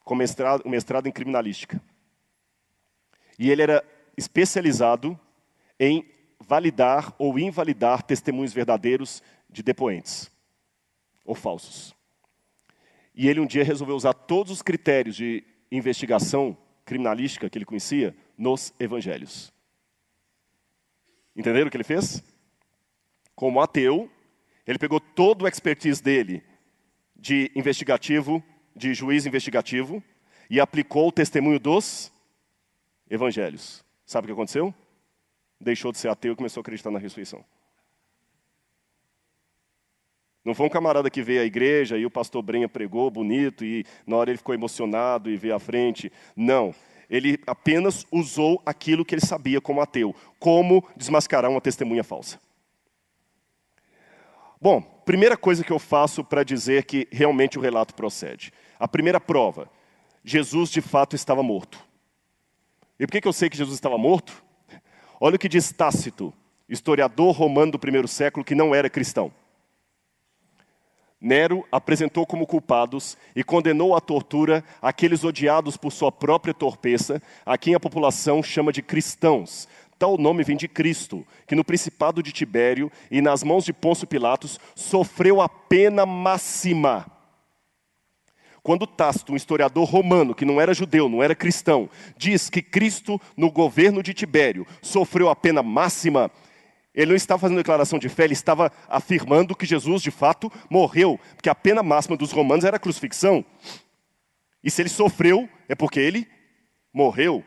[SPEAKER 1] Com mestrado em criminalística. E ele era especializado em validar ou invalidar testemunhos verdadeiros de depoentes, ou falsos. E ele um dia resolveu usar todos os critérios de investigação criminalística que ele conhecia nos evangelhos. Entenderam o que ele fez? Como ateu, ele pegou todo o expertise dele de investigativo, de juiz investigativo, e aplicou o testemunho dos evangelhos. Sabe o que aconteceu? Deixou de ser ateu e começou a acreditar na ressurreição. Não foi um camarada que veio à igreja e o pastor Brenha pregou bonito e na hora ele ficou emocionado e veio à frente. Não. Ele apenas usou aquilo que ele sabia como ateu. Como desmascarar uma testemunha falsa. Bom, primeira coisa que eu faço para dizer que realmente o relato procede. A primeira prova. Jesus de fato estava morto. E por que eu sei que Jesus estava morto? Olha o que diz Tácito, historiador romano do primeiro século que não era cristão. Nero apresentou como culpados e condenou à tortura aqueles odiados por sua própria torpeza, a quem a população chama de cristãos. Tal nome vem de Cristo, que no principado de Tibério e nas mãos de Pôncio Pilatos sofreu a pena máxima. Quando Tácito, um historiador romano, que não era judeu, não era cristão, diz que Cristo, no governo de Tibério, sofreu a pena máxima, ele não estava fazendo declaração de fé, ele estava afirmando que Jesus, de fato, morreu. Porque a pena máxima dos romanos era a crucifixão. E se ele sofreu, é porque ele morreu.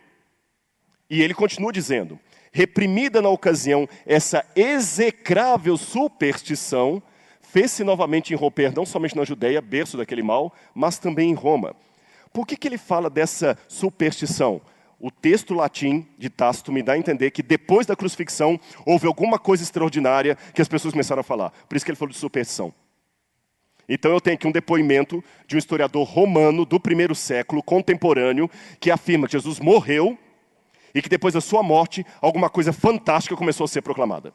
[SPEAKER 1] E ele continua dizendo, reprimida na ocasião essa execrável superstição, fez-se novamente irromper não somente na Judeia, berço daquele mal, mas também em Roma. Por que ele fala dessa superstição? O texto latim de Tácito me dá a entender que depois da crucifixão houve alguma coisa extraordinária que as pessoas começaram a falar. Por isso que ele falou de superstição. Então eu tenho aqui um depoimento de um historiador romano do primeiro século, contemporâneo, que afirma que Jesus morreu e que depois da sua morte alguma coisa fantástica começou a ser proclamada.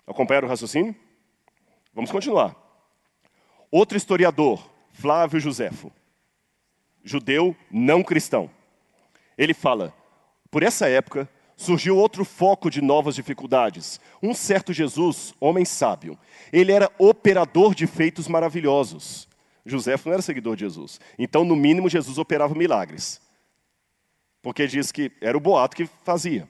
[SPEAKER 1] Acompanharam o raciocínio? Vamos continuar. Outro historiador, Flávio Josefo, judeu não cristão. Ele fala, por essa época, surgiu outro foco de novas dificuldades. Um certo Jesus, homem sábio, ele era operador de feitos maravilhosos. José não era seguidor de Jesus. Então, no mínimo, Jesus operava milagres. Porque diz que era o boato que fazia.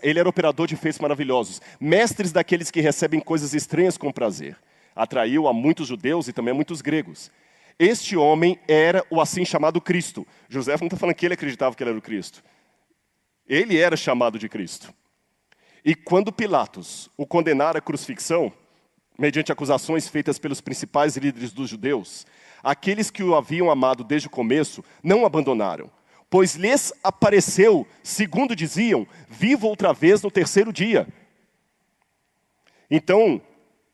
[SPEAKER 1] Ele era operador de feitos maravilhosos. Mestres daqueles que recebem coisas estranhas com prazer. Atraiu a muitos judeus e também a muitos gregos. Este homem era o assim chamado Cristo. José não está falando que ele acreditava que ele era o Cristo. Ele era chamado de Cristo. E quando Pilatos o condenara à crucifixão, mediante acusações feitas pelos principais líderes dos judeus, aqueles que o haviam amado desde o começo não o abandonaram, pois lhes apareceu, segundo diziam, vivo outra vez no terceiro dia. Então,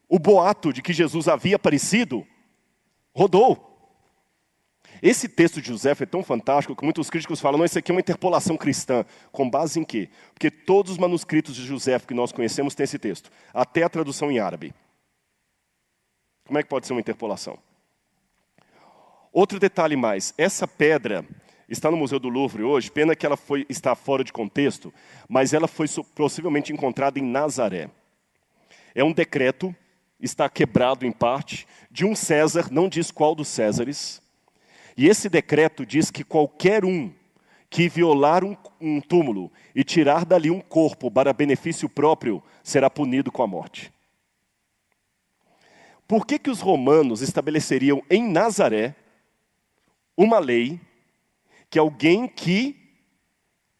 [SPEAKER 1] o boato de que Jesus havia aparecido rodou. Esse texto de José é tão fantástico que muitos críticos falam, não, isso aqui é uma interpolação cristã. Com base em quê? Porque todos os manuscritos de José que nós conhecemos têm esse texto. Até a tradução em árabe. Como é que pode ser uma interpolação? Outro detalhe mais. Essa pedra está no Museu do Louvre hoje. Pena que ela está fora de contexto. Mas ela foi possivelmente encontrada em Nazaré. É um decreto, está quebrado em parte, de um César, não diz qual dos Césares. E esse decreto diz que qualquer um que violar um túmulo e tirar dali um corpo para benefício próprio, será punido com a morte. Por que os romanos estabeleceriam em Nazaré uma lei que alguém que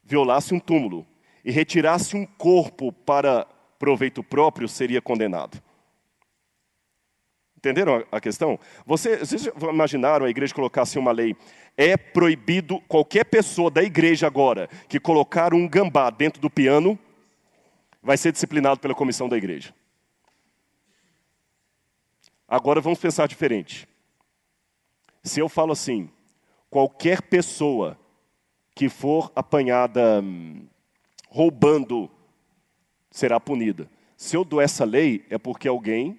[SPEAKER 1] violasse um túmulo e retirasse um corpo para proveito próprio seria condenado? Entenderam a questão? Vocês já imaginaram a igreja colocar assim uma lei? É proibido qualquer pessoa da igreja agora que colocar um gambá dentro do piano, vai ser disciplinado pela comissão da igreja. Agora vamos pensar diferente. Se eu falo assim, qualquer pessoa que for apanhada roubando será punida. Se eu dou essa lei, é porque alguém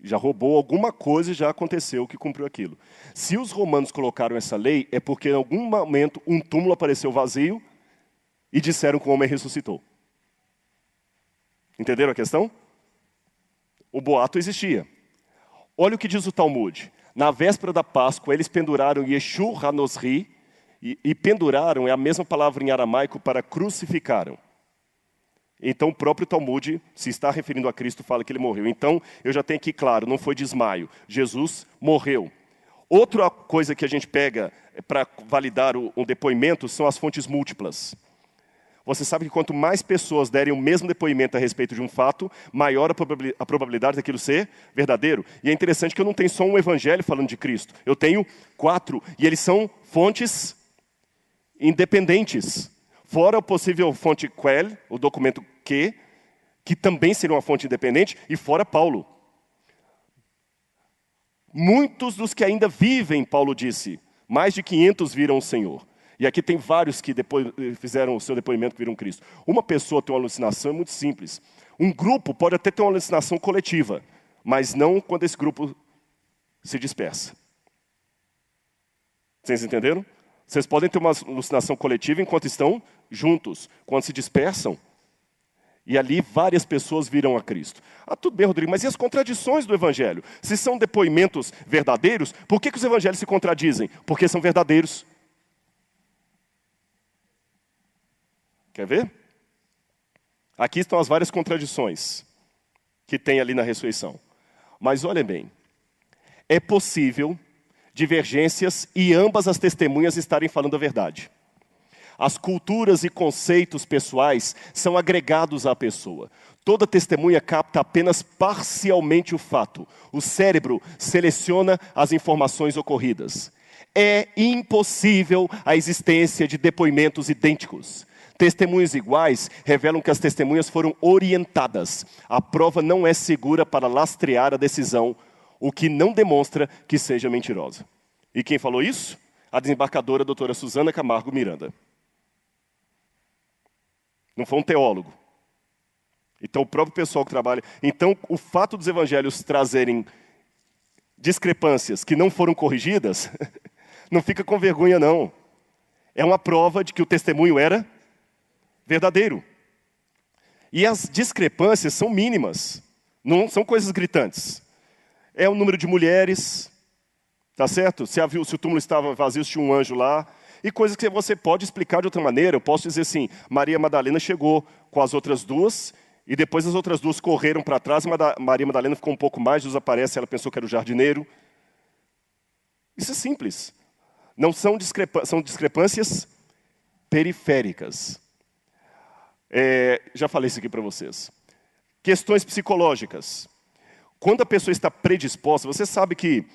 [SPEAKER 1] já roubou alguma coisa e já aconteceu que cumpriu aquilo. Se os romanos colocaram essa lei, é porque em algum momento um túmulo apareceu vazio e disseram que o homem ressuscitou. Entenderam a questão? O boato existia. Olha o que diz o Talmud. Na véspera da Páscoa, eles penduraram Yeshu Hanosri, e penduraram é a mesma palavra em aramaico para crucificaram. Então o próprio Talmud, se está referindo a Cristo, fala que ele morreu. Então eu já tenho aqui claro, não foi desmaio. Jesus morreu. Outra coisa que a gente pega para validar o depoimento são as fontes múltiplas. Você sabe que quanto mais pessoas derem o mesmo depoimento a respeito de um fato, maior a probabilidade daquilo ser verdadeiro. E é interessante que eu não tenho só um evangelho falando de Cristo. Eu tenho 4, e eles são fontes independentes. Fora a possível fonte Quell, o documento que também seria uma fonte independente, e fora Paulo. Muitos dos que ainda vivem, Paulo disse, mais de 500 viram o Senhor. E aqui tem vários que depois fizeram o seu depoimento que viram Cristo. Uma pessoa tem uma alucinação, é muito simples. Um grupo pode até ter uma alucinação coletiva, mas não quando esse grupo se dispersa. Vocês entenderam? Vocês podem ter uma alucinação coletiva enquanto estão juntos. Quando se dispersam, e ali várias pessoas viram a Cristo. Ah, tudo bem, Rodrigo, mas e as contradições do Evangelho? Se são depoimentos verdadeiros, por que os Evangelhos se contradizem? Porque são verdadeiros. Quer ver? Aqui estão as várias contradições que tem ali na ressurreição. Mas olhem bem, é possível divergências e ambas as testemunhas estarem falando a verdade. As culturas e conceitos pessoais são agregados à pessoa. Toda testemunha capta apenas parcialmente o fato. O cérebro seleciona as informações ocorridas. É impossível a existência de depoimentos idênticos. Testemunhos iguais revelam que as testemunhas foram orientadas. A prova não é segura para lastrear a decisão, o que não demonstra que seja mentirosa. E quem falou isso? A desembargadora doutora Suzana Camargo Miranda. Não foi um teólogo. Então o próprio pessoal que trabalha... Então o fato dos evangelhos trazerem discrepâncias que não foram corrigidas, não fica com vergonha não. É uma prova de que o testemunho era verdadeiro. E as discrepâncias são mínimas, não são coisas gritantes. É o número de mulheres, tá certo? Se o túmulo estava vazio, se tinha um anjo lá. E coisas que você pode explicar de outra maneira. Eu posso dizer assim, Maria Madalena chegou com as outras duas, e depois as outras duas correram para trás, Maria Madalena ficou um pouco mais, Jesus aparece, ela pensou que era o jardineiro. Isso é simples. Não são discrepâncias periféricas. Já falei isso aqui para vocês. Questões psicológicas. Quando a pessoa está predisposta, você sabe que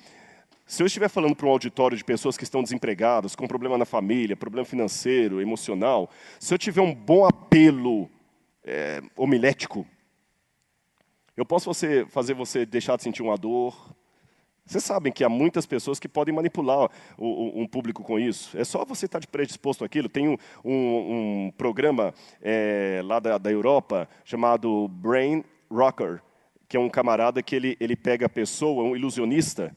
[SPEAKER 1] se eu estiver falando para um auditório de pessoas que estão desempregadas, com problema na família, problema financeiro, emocional, se eu tiver um bom apelo homilético, eu posso fazer você deixar de sentir uma dor. Vocês sabem que há muitas pessoas que podem manipular um público com isso. É só você estar predisposto àquilo. Tem um programa lá da Europa chamado Brain Rocker, que é um camarada que ele pega a pessoa, um ilusionista,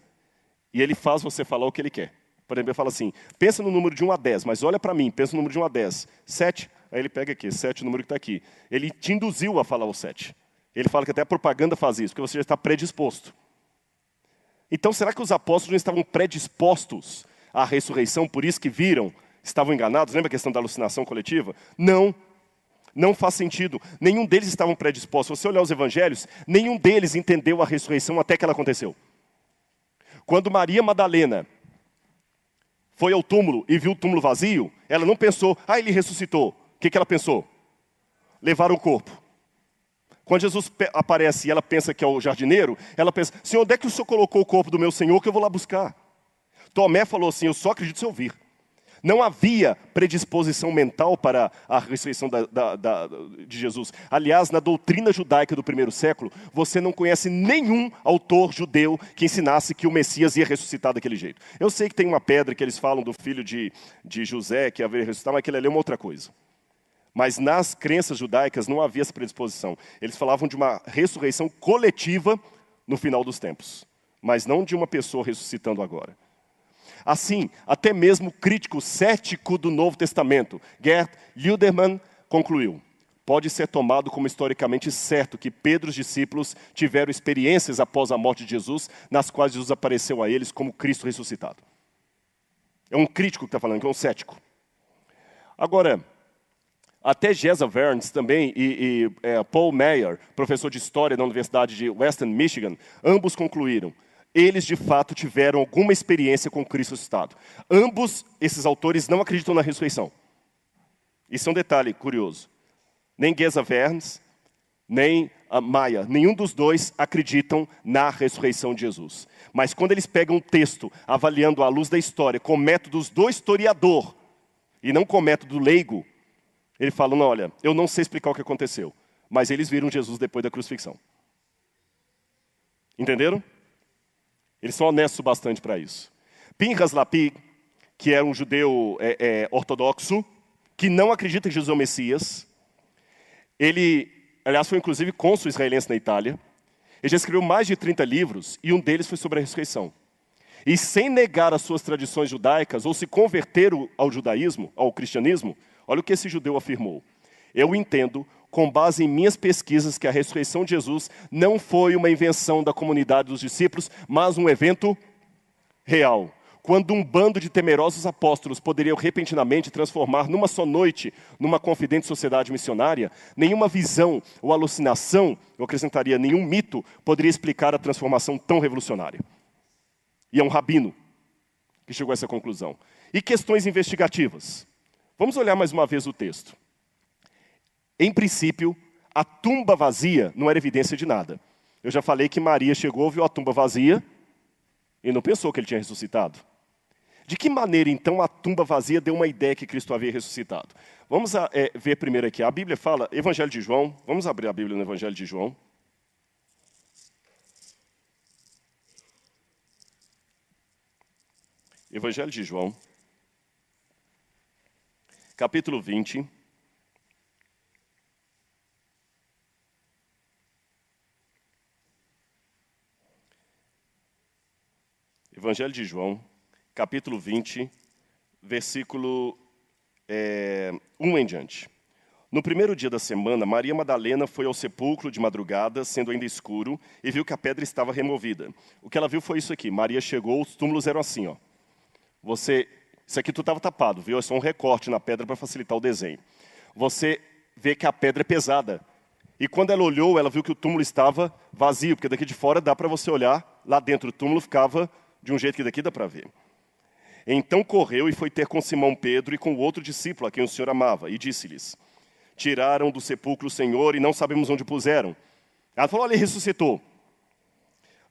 [SPEAKER 1] e ele faz você falar o que ele quer. Por exemplo, ele fala assim, pensa no número de 1 a 10, mas olha para mim, pensa no número de 1 a 10. 7, aí ele pega aqui, 7, o número que está aqui. Ele te induziu a falar o 7. Ele fala que até a propaganda faz isso, porque você já está predisposto. Então, será que os apóstolos não estavam predispostos à ressurreição, por isso que viram, estavam enganados? Lembra a questão da alucinação coletiva? Não, não faz sentido. Nenhum deles estavam predispostos. Se você olhar os evangelhos, nenhum deles entendeu a ressurreição até que ela aconteceu. Quando Maria Madalena foi ao túmulo e viu o túmulo vazio, ela não pensou, ele ressuscitou. O que ela pensou? Levaram o corpo. Quando Jesus aparece e ela pensa que é o jardineiro, ela pensa, Senhor, onde é que o Senhor colocou o corpo do meu Senhor que eu vou lá buscar? Tomé falou assim, eu só acredito se eu vir. Não havia predisposição mental para a ressurreição de Jesus. Aliás, na doutrina judaica do primeiro século, você não conhece nenhum autor judeu que ensinasse que o Messias ia ressuscitar daquele jeito. Eu sei que tem uma pedra que eles falam do filho de José, que haveria ressuscitar, mas aquilo ali é uma outra coisa. Mas nas crenças judaicas não havia essa predisposição. Eles falavam de uma ressurreição coletiva no final dos tempos, mas não de uma pessoa ressuscitando agora. Assim, até mesmo o crítico cético do Novo Testamento, Gerd Lüdermann, concluiu: pode ser tomado como historicamente certo que Pedro e os discípulos tiveram experiências após a morte de Jesus, nas quais Jesus apareceu a eles como Cristo ressuscitado. É um crítico que está falando, que é um cético. Agora, até Jessa Verns também e Paul Meyer, professor de História da Universidade de Western Michigan, ambos concluíram: eles, de fato, tiveram alguma experiência com Cristo ressuscitado. Ambos, esses autores, não acreditam na ressurreição. Isso é um detalhe curioso. Nem Jessa Verns, nem Maia, nenhum dos dois acreditam na ressurreição de Jesus. Mas quando eles pegam um texto, avaliando à luz da história, com métodos do historiador, e não com método leigo, ele fala: não, olha, eu não sei explicar o que aconteceu, mas eles viram Jesus depois da crucifixão. Entenderam? Eles são honestos bastante para isso. Pinchas Lapid, que era um judeu ortodoxo, que não acredita que Jesus é o Messias, ele, aliás, foi inclusive cônsul israelense na Itália, ele já escreveu mais de 30 livros, e um deles foi sobre a ressurreição. E sem negar as suas tradições judaicas, ou se converter ao judaísmo, ao cristianismo, olha o que esse judeu afirmou: eu entendo, com base em minhas pesquisas, que a ressurreição de Jesus não foi uma invenção da comunidade dos discípulos, mas um evento real. Quando um bando de temerosos apóstolos poderiam repentinamente transformar numa só noite, numa confidente sociedade missionária, nenhuma visão ou alucinação, eu acrescentaria nenhum mito, poderia explicar a transformação tão revolucionária. E é um rabino que chegou a essa conclusão. E questões investigativas. Vamos olhar mais uma vez o texto. Em princípio, a tumba vazia não era evidência de nada. Eu já falei que Maria chegou, viu a tumba vazia e não pensou que ele tinha ressuscitado. De que maneira, então, a tumba vazia deu uma ideia que Cristo havia ressuscitado? Vamos ver primeiro aqui. A Bíblia fala, Evangelho de João. Vamos abrir a Bíblia no Evangelho de João. Evangelho de João, capítulo 20. Evangelho de João, capítulo 20, versículo 1 em diante. No primeiro dia da semana, Maria Madalena foi ao sepulcro de madrugada, sendo ainda escuro, e viu que a pedra estava removida. O que ela viu foi isso aqui: Maria chegou, os túmulos eram assim, ó. Isso aqui tudo estava tapado, viu? É só um recorte na pedra para facilitar o desenho. Você vê que a pedra é pesada. E quando ela olhou, ela viu que o túmulo estava vazio, porque daqui de fora dá para você olhar, lá dentro o túmulo ficava de um jeito que daqui dá para ver. Então correu e foi ter com Simão Pedro e com o outro discípulo a quem o Senhor amava, e disse-lhes: tiraram do sepulcro o Senhor e não sabemos onde o puseram. Ela falou: olha, ele ressuscitou.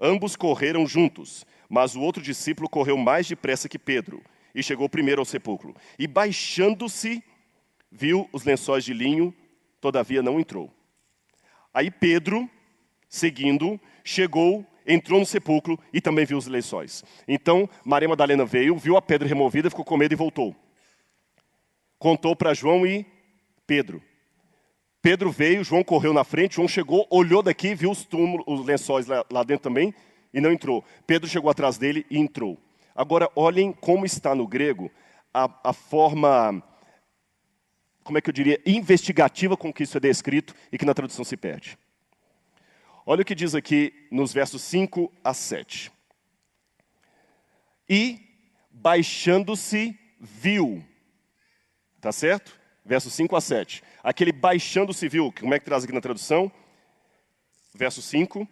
[SPEAKER 1] Ambos correram juntos, mas o outro discípulo correu mais depressa que Pedro, e chegou primeiro ao sepulcro. E baixando-se, viu os lençóis de linho, todavia não entrou. Aí Pedro, seguindo, chegou, entrou no sepulcro e também viu os lençóis. Então Maria Madalena veio, viu a pedra removida, ficou com medo e voltou. Contou para João e Pedro. Pedro veio, João correu na frente, João chegou, olhou daqui, viu os túmulos, os lençóis lá dentro também, e não entrou. Pedro chegou atrás dele e entrou. Agora, olhem como está no grego a forma, como é que eu diria, investigativa com que isso é descrito e que na tradução se perde. Olha o que diz aqui nos versos 5 a 7. E, baixando-se, viu. Tá certo? Versos 5 a 7. Aquele baixando-se viu, como é que traz aqui na tradução? Verso 5.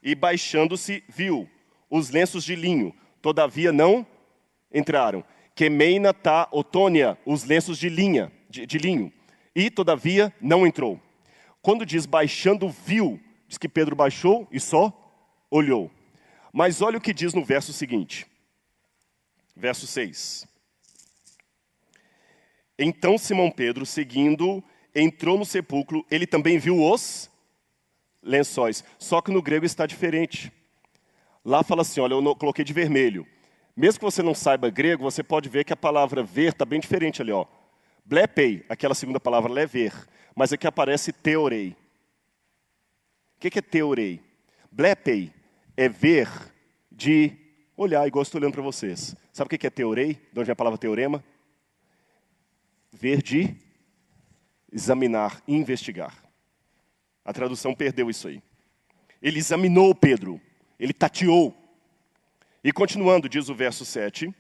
[SPEAKER 1] E baixando-se viu os lenços de linho, todavia não entraram. Quemeina tá otônia, os lenços de linho, e todavia não entrou. Quando diz baixando viu, diz que Pedro baixou e só olhou. Mas olha o que diz no verso seguinte. Verso 6. Então Simão Pedro, seguindo, entrou no sepulcro, ele também viu os lençóis. Só que no grego está diferente. Lá fala assim, olha, eu coloquei de vermelho. Mesmo que você não saiba grego, você pode ver que a palavra ver está bem diferente ali, ó. Blepei, aquela segunda palavra, é ver. Mas aqui aparece teorei. O que é teorei? Blepei é ver de olhar, igual eu estou olhando para vocês. Sabe o que é teorei? De onde vem a palavra teorema? Ver de examinar, investigar. A tradução perdeu isso aí. Ele examinou Pedro, ele tateou. E continuando, diz o verso 7,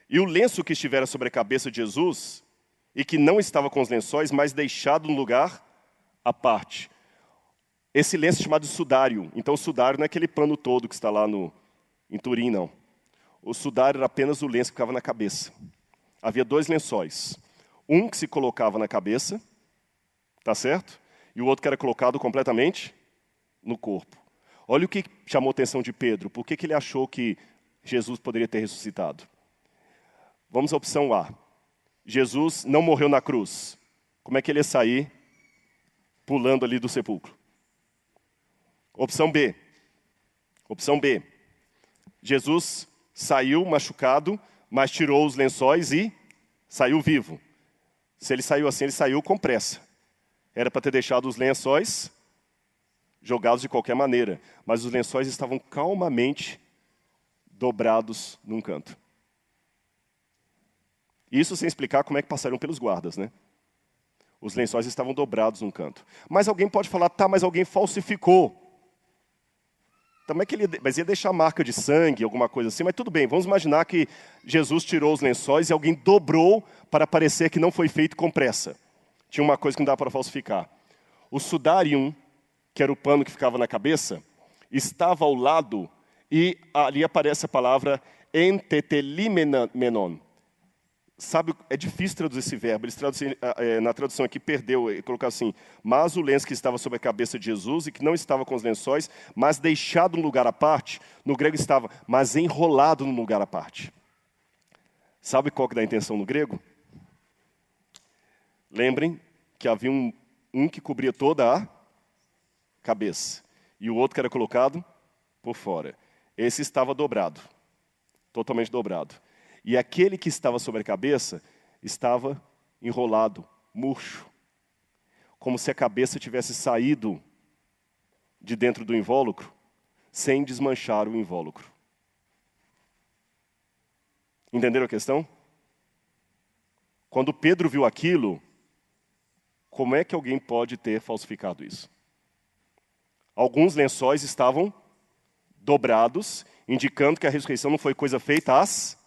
[SPEAKER 1] e o lenço que estivera sobre a cabeça de Jesus, e que não estava com os lençóis, mas deixado no lugar à parte. Esse lenço é chamado de sudário. Então o sudário não é aquele pano todo que está lá em Turim, não. O sudário era apenas o lenço que ficava na cabeça. Havia 2 lençóis. Um que se colocava na cabeça, tá certo? E o outro que era colocado completamente no corpo. Olha o que chamou a atenção de Pedro. Por que ele achou que Jesus poderia ter ressuscitado? Vamos à opção A. Jesus não morreu na cruz. Como é que ele ia sair pulando ali do sepulcro? Opção B. Opção B. Jesus saiu machucado, mas tirou os lençóis e saiu vivo. Se ele saiu assim, ele saiu com pressa. Era para ter deixado os lençóis jogados de qualquer maneira, mas os lençóis estavam calmamente dobrados num canto. Isso sem explicar como é que passaram pelos guardas, né? Os lençóis estavam dobrados num canto. Mas alguém pode falar, tá, mas alguém falsificou. Como é que mas ia deixar marca de sangue, alguma coisa assim, mas tudo bem, vamos imaginar que Jesus tirou os lençóis e alguém dobrou para parecer que não foi feito com pressa. Tinha uma coisa que não dava para falsificar. O sudarium, que era o pano que ficava na cabeça, estava ao lado, e ali aparece a palavra entetelimenon. Sabe, é difícil traduzir esse verbo. Eles traduzem, na tradução aqui perdeu, colocar assim, mas o lenço que estava sobre a cabeça de Jesus e que não estava com os lençóis, mas deixado num lugar à parte, no grego estava, mas enrolado num lugar à parte. Sabe qual que dá a intenção no grego? Lembrem que havia um que cobria toda a cabeça e o outro que era colocado por fora. Esse estava dobrado, totalmente dobrado. E aquele que estava sobre a cabeça estava enrolado, murcho, como se a cabeça tivesse saído de dentro do invólucro, sem desmanchar o invólucro. Entenderam a questão? Quando Pedro viu aquilo, como é que alguém pode ter falsificado isso? Alguns lençóis estavam dobrados, indicando que a ressurreição não foi coisa feita às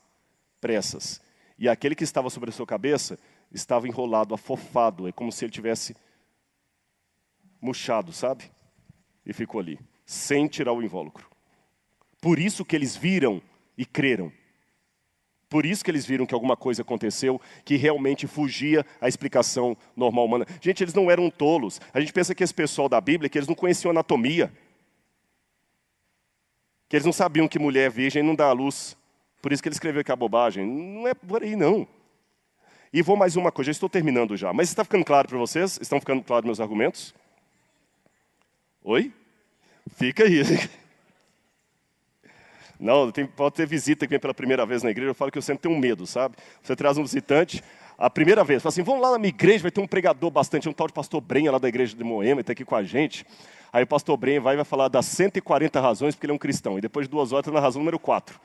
[SPEAKER 1] pressas. E aquele que estava sobre a sua cabeça estava enrolado, afofado, é como se ele tivesse murchado, sabe? E ficou ali, sem tirar o invólucro. Por isso que eles viram e creram. Por isso que eles viram que alguma coisa aconteceu que realmente fugia à explicação normal humana. Gente, eles não eram tolos. A gente pensa que esse pessoal da Bíblia, que eles não conheciam anatomia. Que eles não sabiam que mulher virgem não dá à luz. Por isso que ele escreveu aquela bobagem. Não é por aí, não. E vou mais uma coisa, já estou terminando já. Mas está ficando claro para vocês? Estão ficando claros meus argumentos? Oi? Fica aí. Não, pode ter visita que vem pela primeira vez na igreja, eu falo que eu sempre tenho medo, sabe? Você traz um visitante, a primeira vez, fala assim, vamos lá na minha igreja, vai ter um pregador bastante, um tal de pastor Brenha lá da igreja de Moema, está aqui com a gente. Aí o pastor Brenha vai falar das 140 razões porque ele é um cristão. E depois de 2 horas, está na razão número 4.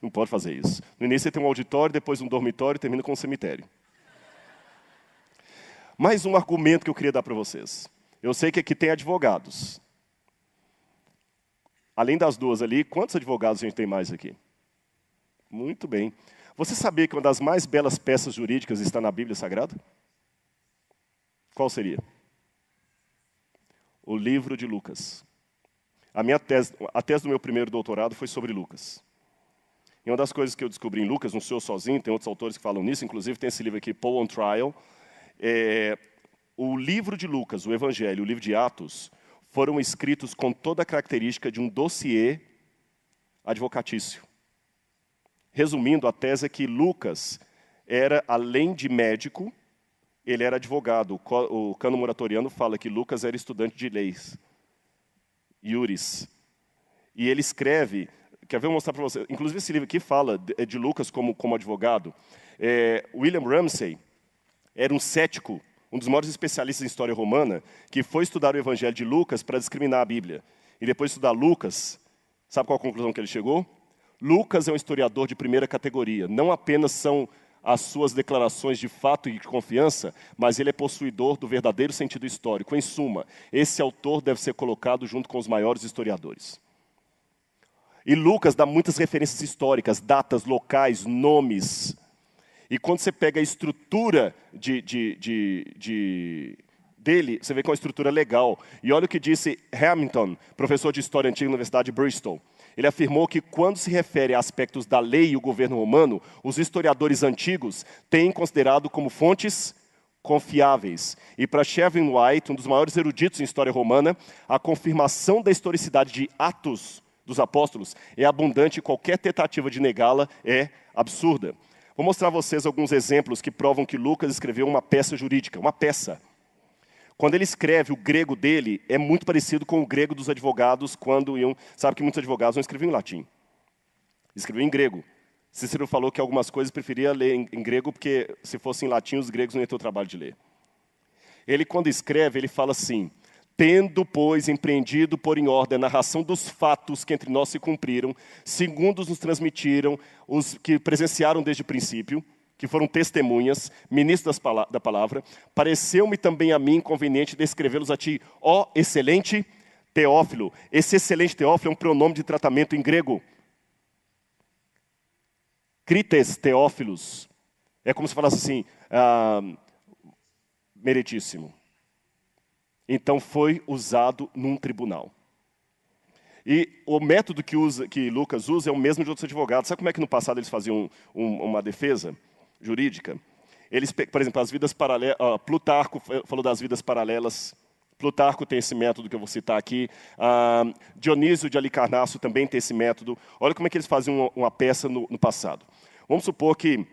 [SPEAKER 1] Não pode fazer isso. No início você tem um auditório, depois um dormitório e termina com um cemitério. Mais um argumento que eu queria dar para vocês. Eu sei que aqui tem advogados. Além das 2 ali, quantos advogados a gente tem mais aqui? Muito bem. Você sabia que uma das mais belas peças jurídicas está na Bíblia Sagrada? Qual seria? O livro de Lucas. A tese do meu primeiro doutorado foi sobre Lucas. E uma das coisas que eu descobri em Lucas, não sou eu sozinho, tem outros autores que falam nisso, inclusive tem esse livro aqui, Paul on Trial. O livro de Lucas, o Evangelho, o livro de Atos, foram escritos com toda a característica de um dossiê advocatício. Resumindo, a tese é que Lucas era, além de médico, ele era advogado. O Cânon Moratoriano fala que Lucas era estudante de leis, iuris. E ele escreve, quer ver eu mostrar para você, inclusive esse livro aqui fala de Lucas como advogado. William Ramsay era um cético, um dos maiores especialistas em história romana, que foi estudar o Evangelho de Lucas para discriminar a Bíblia. E depois de estudar Lucas, sabe qual a conclusão que ele chegou? Lucas é um historiador de primeira categoria. Não apenas são as suas declarações de fato e de confiança, mas ele é possuidor do verdadeiro sentido histórico. Em suma, esse autor deve ser colocado junto com os maiores historiadores. E Lucas dá muitas referências históricas, datas, locais, nomes. E quando você pega a estrutura dele, você vê que é uma estrutura legal. E olha o que disse Hamilton, professor de História Antiga na Universidade de Bristol. Ele afirmou que quando se refere a aspectos da lei e o governo romano, os historiadores antigos têm considerado como fontes confiáveis. E para Sherwin White, um dos maiores eruditos em história romana, a confirmação da historicidade de Atos dos Apóstolos é abundante e qualquer tentativa de negá-la é absurda. Vou mostrar a vocês alguns exemplos que provam que Lucas escreveu uma peça jurídica, uma peça. Quando ele escreve, o grego dele é muito parecido com o grego dos advogados quando iam... Sabe que muitos advogados não escreviam em latim. Escreviam em grego. Cícero falou que algumas coisas preferia ler em grego, porque se fosse em latim, os gregos não iam ter o trabalho de ler. Ele, quando escreve, ele fala assim: tendo, pois, empreendido por em ordem a narração dos fatos que entre nós se cumpriram, segundo nos transmitiram os que presenciaram desde o princípio, que foram testemunhas, ministros da palavra, pareceu-me também a mim conveniente descrevê-los a ti, ó excelente Teófilo. Esse excelente Teófilo é um pronome de tratamento em grego. Crites Teófilos. É como se falasse assim, meritíssimo. Então foi usado num tribunal. E o método que Lucas usa é o mesmo de outros advogados. Sabe como é que no passado eles faziam uma defesa jurídica? Eles, por exemplo, as vidas paralelas, Plutarco falou das vidas paralelas. Plutarco tem esse método que eu vou citar aqui. Dionísio de Alicarnasso também tem esse método. Olha como é que eles faziam uma peça no passado. Vamos supor que,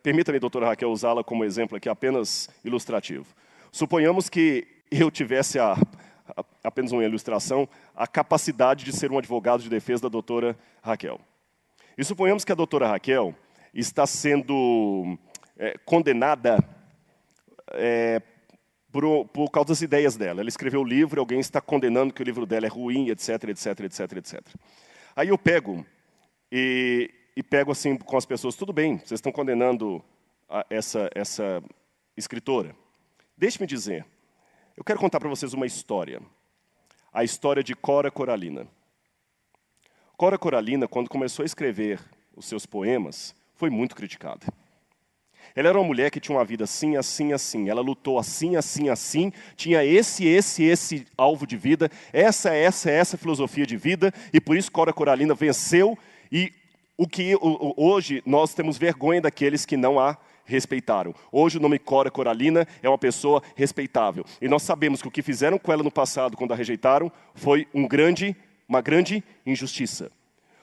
[SPEAKER 1] permita-me, doutora Raquel, usá-la como exemplo aqui, apenas ilustrativo. Suponhamos que eu tivesse, apenas uma ilustração, a capacidade de ser um advogado de defesa da doutora Raquel. E suponhamos que a doutora Raquel está sendo condenada por causa das ideias dela. Ela escreveu o livro, alguém está condenando que o livro dela é ruim, etc, etc, etc, etc. Aí eu pego e pego assim com as pessoas: tudo bem, vocês estão condenando essa escritora. Deixe-me dizer, eu quero contar para vocês uma história. A história de Cora Coralina. Cora Coralina, quando começou a escrever os seus poemas, foi muito criticada. Ela era uma mulher que tinha uma vida assim, assim, assim. Ela lutou assim, assim, assim. Tinha esse alvo de vida. Essa filosofia de vida. E por isso Cora Coralina venceu. E hoje nós temos vergonha daqueles que não a respeitaram. Hoje o nome Cora Coralina é uma pessoa respeitável. E nós sabemos que o que fizeram com ela no passado, quando a rejeitaram, foi uma grande injustiça.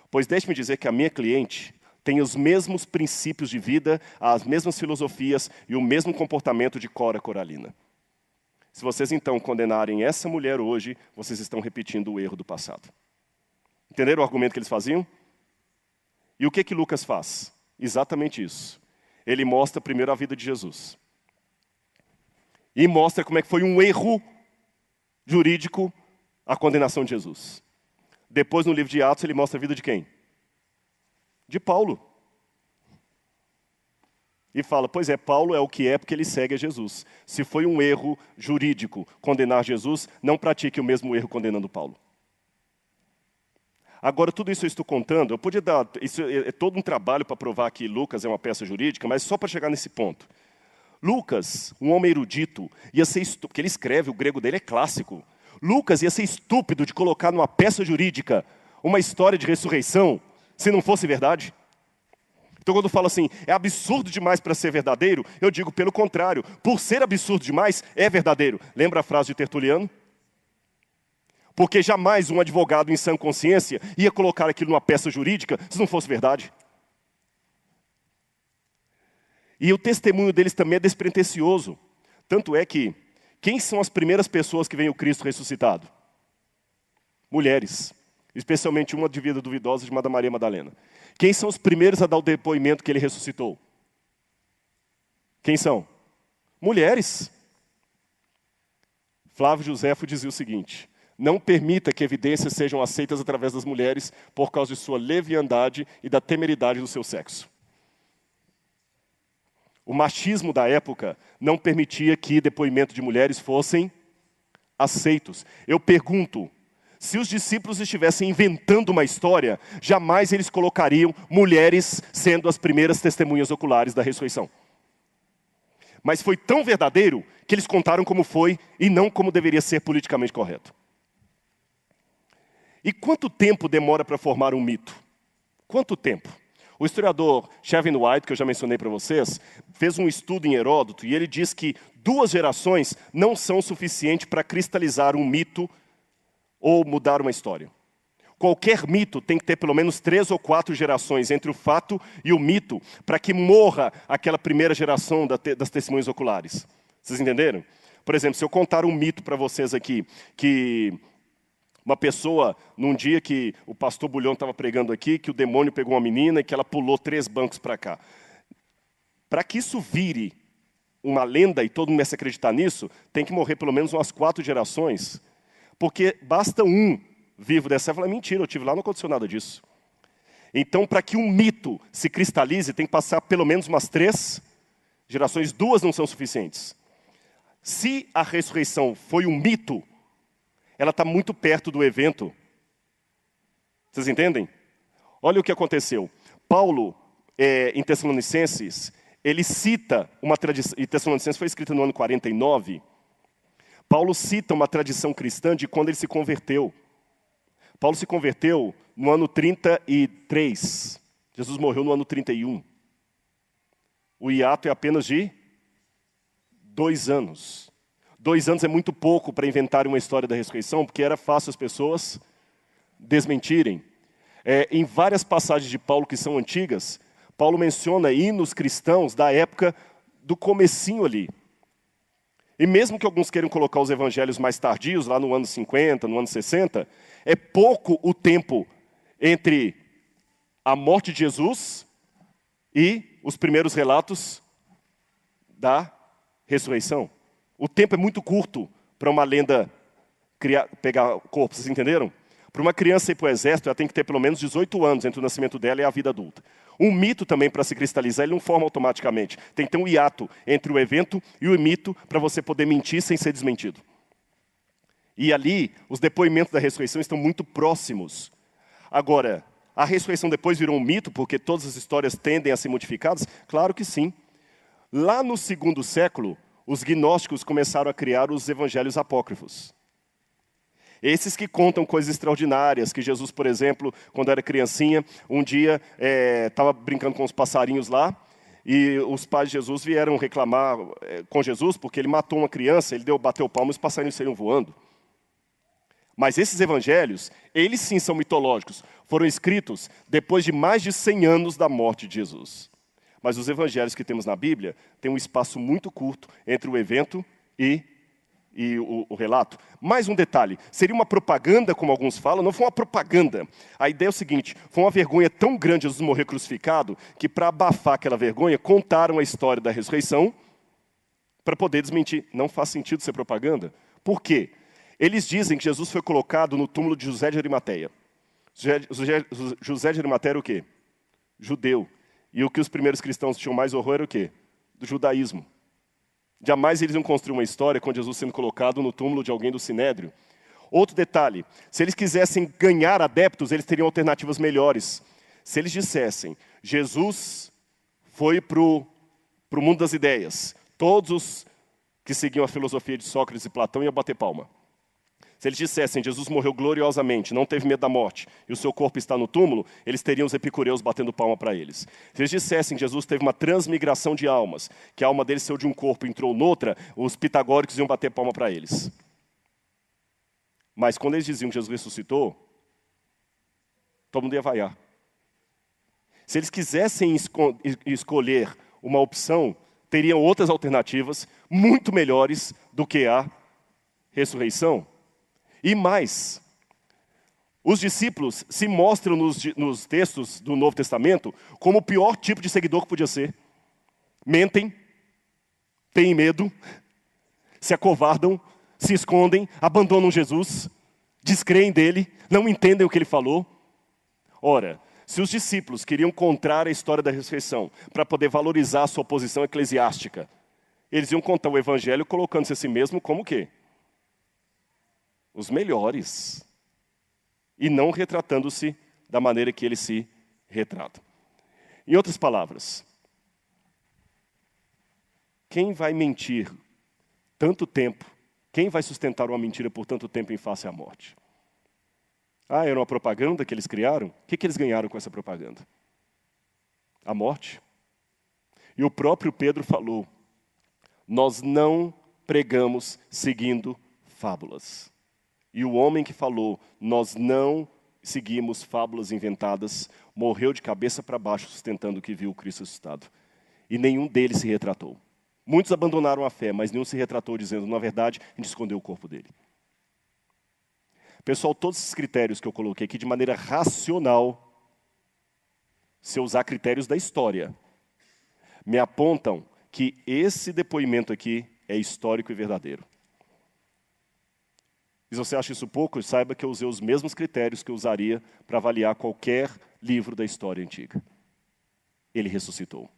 [SPEAKER 1] Pois deixe-me dizer que a minha cliente tem os mesmos princípios de vida, as mesmas filosofias e o mesmo comportamento de Cora Coralina. Se vocês então condenarem essa mulher hoje, vocês estão repetindo o erro do passado. Entenderam o argumento que eles faziam? E o que Lucas faz? Exatamente isso. Ele mostra primeiro a vida de Jesus. E mostra como é que foi um erro jurídico a condenação de Jesus. Depois, no livro de Atos, ele mostra a vida de quem? De Paulo. E fala, pois é, Paulo é o que é porque ele segue a Jesus. Se foi um erro jurídico condenar Jesus, não pratique o mesmo erro condenando Paulo. Agora, tudo isso eu estou contando, eu podia dar... Isso é todo um trabalho para provar que Lucas é uma peça jurídica, mas só para chegar nesse ponto. Lucas, um homem erudito, ia ser estúpido, porque ele escreve, o grego dele é clássico. Lucas ia ser estúpido de colocar numa peça jurídica uma história de ressurreição, se não fosse verdade. Então, quando eu falo assim, é absurdo demais para ser verdadeiro, eu digo pelo contrário, por ser absurdo demais, é verdadeiro. Lembra a frase de Tertuliano? Porque jamais um advogado em sã consciência ia colocar aquilo numa peça jurídica se não fosse verdade. E o testemunho deles também é despretensioso. Tanto é que, quem são as primeiras pessoas que veem o Cristo ressuscitado? Mulheres. Especialmente uma de vida duvidosa, chamada Maria Madalena. Quem são os primeiros a dar o depoimento que ele ressuscitou? Quem são? Mulheres. Flávio Josefo dizia o seguinte: não permita que evidências sejam aceitas através das mulheres por causa de sua leviandade e da temeridade do seu sexo. O machismo da época não permitia que depoimentos de mulheres fossem aceitos. Eu pergunto, se os discípulos estivessem inventando uma história, jamais eles colocariam mulheres sendo as primeiras testemunhas oculares da ressurreição. Mas foi tão verdadeiro que eles contaram como foi e não como deveria ser politicamente correto. E quanto tempo demora para formar um mito? Quanto tempo? O historiador Shevin White, que eu já mencionei para vocês, fez um estudo em Heródoto e ele diz que 2 gerações não são suficientes para cristalizar um mito ou mudar uma história. Qualquer mito tem que ter pelo menos 3 ou 4 gerações entre o fato e o mito para que morra aquela primeira geração das testemunhas oculares. Vocês entenderam? Por exemplo, se eu contar um mito para vocês aqui, que uma pessoa, num dia que o pastor Bulhão estava pregando aqui, que o demônio pegou uma menina e que ela pulou 3 bancos para cá. Para que isso vire uma lenda e todo mundo comece a acreditar nisso, tem que morrer pelo menos umas 4 gerações. Porque basta um vivo dessa e falar, mentira, eu estive lá, não aconteceu nada disso. Então, para que um mito se cristalize, tem que passar pelo menos umas 3 gerações, 2 não são suficientes. Se a ressurreição foi um mito, ela está muito perto do evento. Vocês entendem? Olha o que aconteceu. Paulo, em Tessalonicenses, ele cita uma tradição, e Tessalonicenses foi escrita no ano 49. Paulo cita uma tradição cristã de quando ele se converteu. Paulo se converteu no ano 33. Jesus morreu no ano 31. O hiato é apenas de 2 anos. 2 anos é muito pouco para inventar uma história da ressurreição, porque era fácil as pessoas desmentirem. Em várias passagens de Paulo que são antigas, Paulo menciona hinos cristãos da época do comecinho ali. E mesmo que alguns queiram colocar os evangelhos mais tardios, lá no ano 50, no ano 60, é pouco o tempo entre a morte de Jesus e os primeiros relatos da ressurreição. O tempo é muito curto para uma lenda pegar corpo, vocês entenderam? Para uma criança ir para o exército, ela tem que ter pelo menos 18 anos entre o nascimento dela e a vida adulta. Um mito também, para se cristalizar, ele não forma automaticamente. Tem que ter um hiato entre o evento e o mito para você poder mentir sem ser desmentido. E ali, os depoimentos da ressurreição estão muito próximos. Agora, a ressurreição depois virou um mito, porque todas as histórias tendem a ser modificadas? Claro que sim. Lá no 2º século, os gnósticos começaram a criar os evangelhos apócrifos. Esses que contam coisas extraordinárias, que Jesus, por exemplo, quando era criancinha, um dia estava brincando com os passarinhos lá, e os pais de Jesus vieram reclamar com Jesus, porque ele matou uma criança, ele bateu palma e os passarinhos saíram voando. Mas esses evangelhos, eles sim são mitológicos, foram escritos depois de mais de 100 anos da morte de Jesus. Mas os evangelhos que temos na Bíblia têm um espaço muito curto entre o evento e o relato. Mais um detalhe, seria uma propaganda, como alguns falam? Não foi uma propaganda. A ideia é o seguinte, foi uma vergonha tão grande Jesus morrer crucificado, que para abafar aquela vergonha, contaram a história da ressurreição para poder desmentir. Não faz sentido ser propaganda. Por quê? Eles dizem que Jesus foi colocado no túmulo de José de Arimateia. José de Arimateia era o quê? Judeu. E o que os primeiros cristãos tinham mais horror era o quê? Do judaísmo. Jamais eles iam construir uma história com Jesus sendo colocado no túmulo de alguém do Sinédrio. Outro detalhe, se eles quisessem ganhar adeptos, eles teriam alternativas melhores. Se eles dissessem, Jesus foi para o mundo das ideias, todos os que seguiam a filosofia de Sócrates e Platão iam bater palma. Se eles dissessem, Jesus morreu gloriosamente, não teve medo da morte, e o seu corpo está no túmulo, eles teriam os epicureus batendo palma para eles. Se eles dissessem que Jesus teve uma transmigração de almas, que a alma dele saiu de um corpo e entrou noutra, os pitagóricos iam bater palma para eles. Mas quando eles diziam que Jesus ressuscitou, todo mundo ia vaiar. Se eles quisessem escolher uma opção, teriam outras alternativas muito melhores do que a ressurreição. E mais, os discípulos se mostram nos textos do Novo Testamento como o pior tipo de seguidor que podia ser. Mentem, têm medo, se acovardam, se escondem, abandonam Jesus, descreem dele, não entendem o que ele falou. Ora, se os discípulos queriam contar a história da ressurreição para poder valorizar a sua posição eclesiástica, eles iam contar o evangelho colocando-se a si mesmo como o quê? Os melhores. E não retratando-se da maneira que eles se retratam. Em outras palavras, quem vai mentir tanto tempo, quem vai sustentar uma mentira por tanto tempo em face à morte? Ah, era uma propaganda que eles criaram? O que eles ganharam com essa propaganda? A morte. E o próprio Pedro falou, nós não pregamos seguindo fábulas. E o homem que falou, nós não seguimos fábulas inventadas, morreu de cabeça para baixo sustentando que viu o Cristo ressuscitado. E nenhum deles se retratou. Muitos abandonaram a fé, mas nenhum se retratou dizendo, na verdade, a gente escondeu o corpo dele. Pessoal, todos esses critérios que eu coloquei aqui de maneira racional, se eu usar critérios da história, me apontam que esse depoimento aqui é histórico e verdadeiro. E se você acha isso pouco, saiba que eu usei os mesmos critérios que eu usaria para avaliar qualquer livro da história antiga. Ele ressuscitou.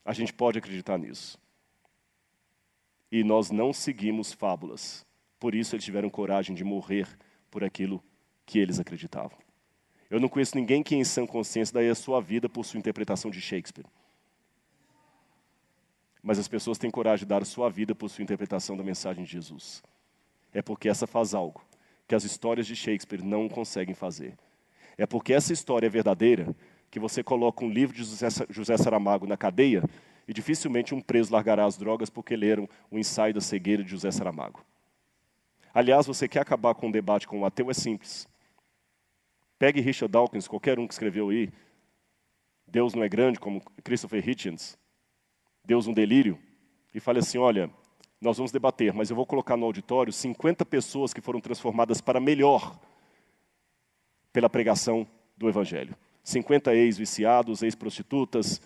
[SPEAKER 1] A gente pode acreditar nisso. E nós não seguimos fábulas. Por isso eles tiveram coragem de morrer por aquilo que eles acreditavam. Eu não conheço ninguém que em sã consciência daria a sua vida por sua interpretação de Shakespeare. Mas as pessoas têm coragem de dar a sua vida por sua interpretação da mensagem de Jesus. É porque essa faz algo que as histórias de Shakespeare não conseguem fazer. É porque essa história é verdadeira que você coloca um livro de José Saramago na cadeia e dificilmente um preso largará as drogas porque leram o Ensaio da Cegueira de José Saramago. Aliás, você quer acabar com um debate com o ateu, é simples. Pegue Richard Dawkins, qualquer um que escreveu aí, Deus não é grande, como Christopher Hitchens, Deus um delírio, e fale assim, olha, nós vamos debater, mas eu vou colocar no auditório 50 pessoas que foram transformadas para melhor pela pregação do Evangelho. 50 ex-viciados, ex-prostitutas,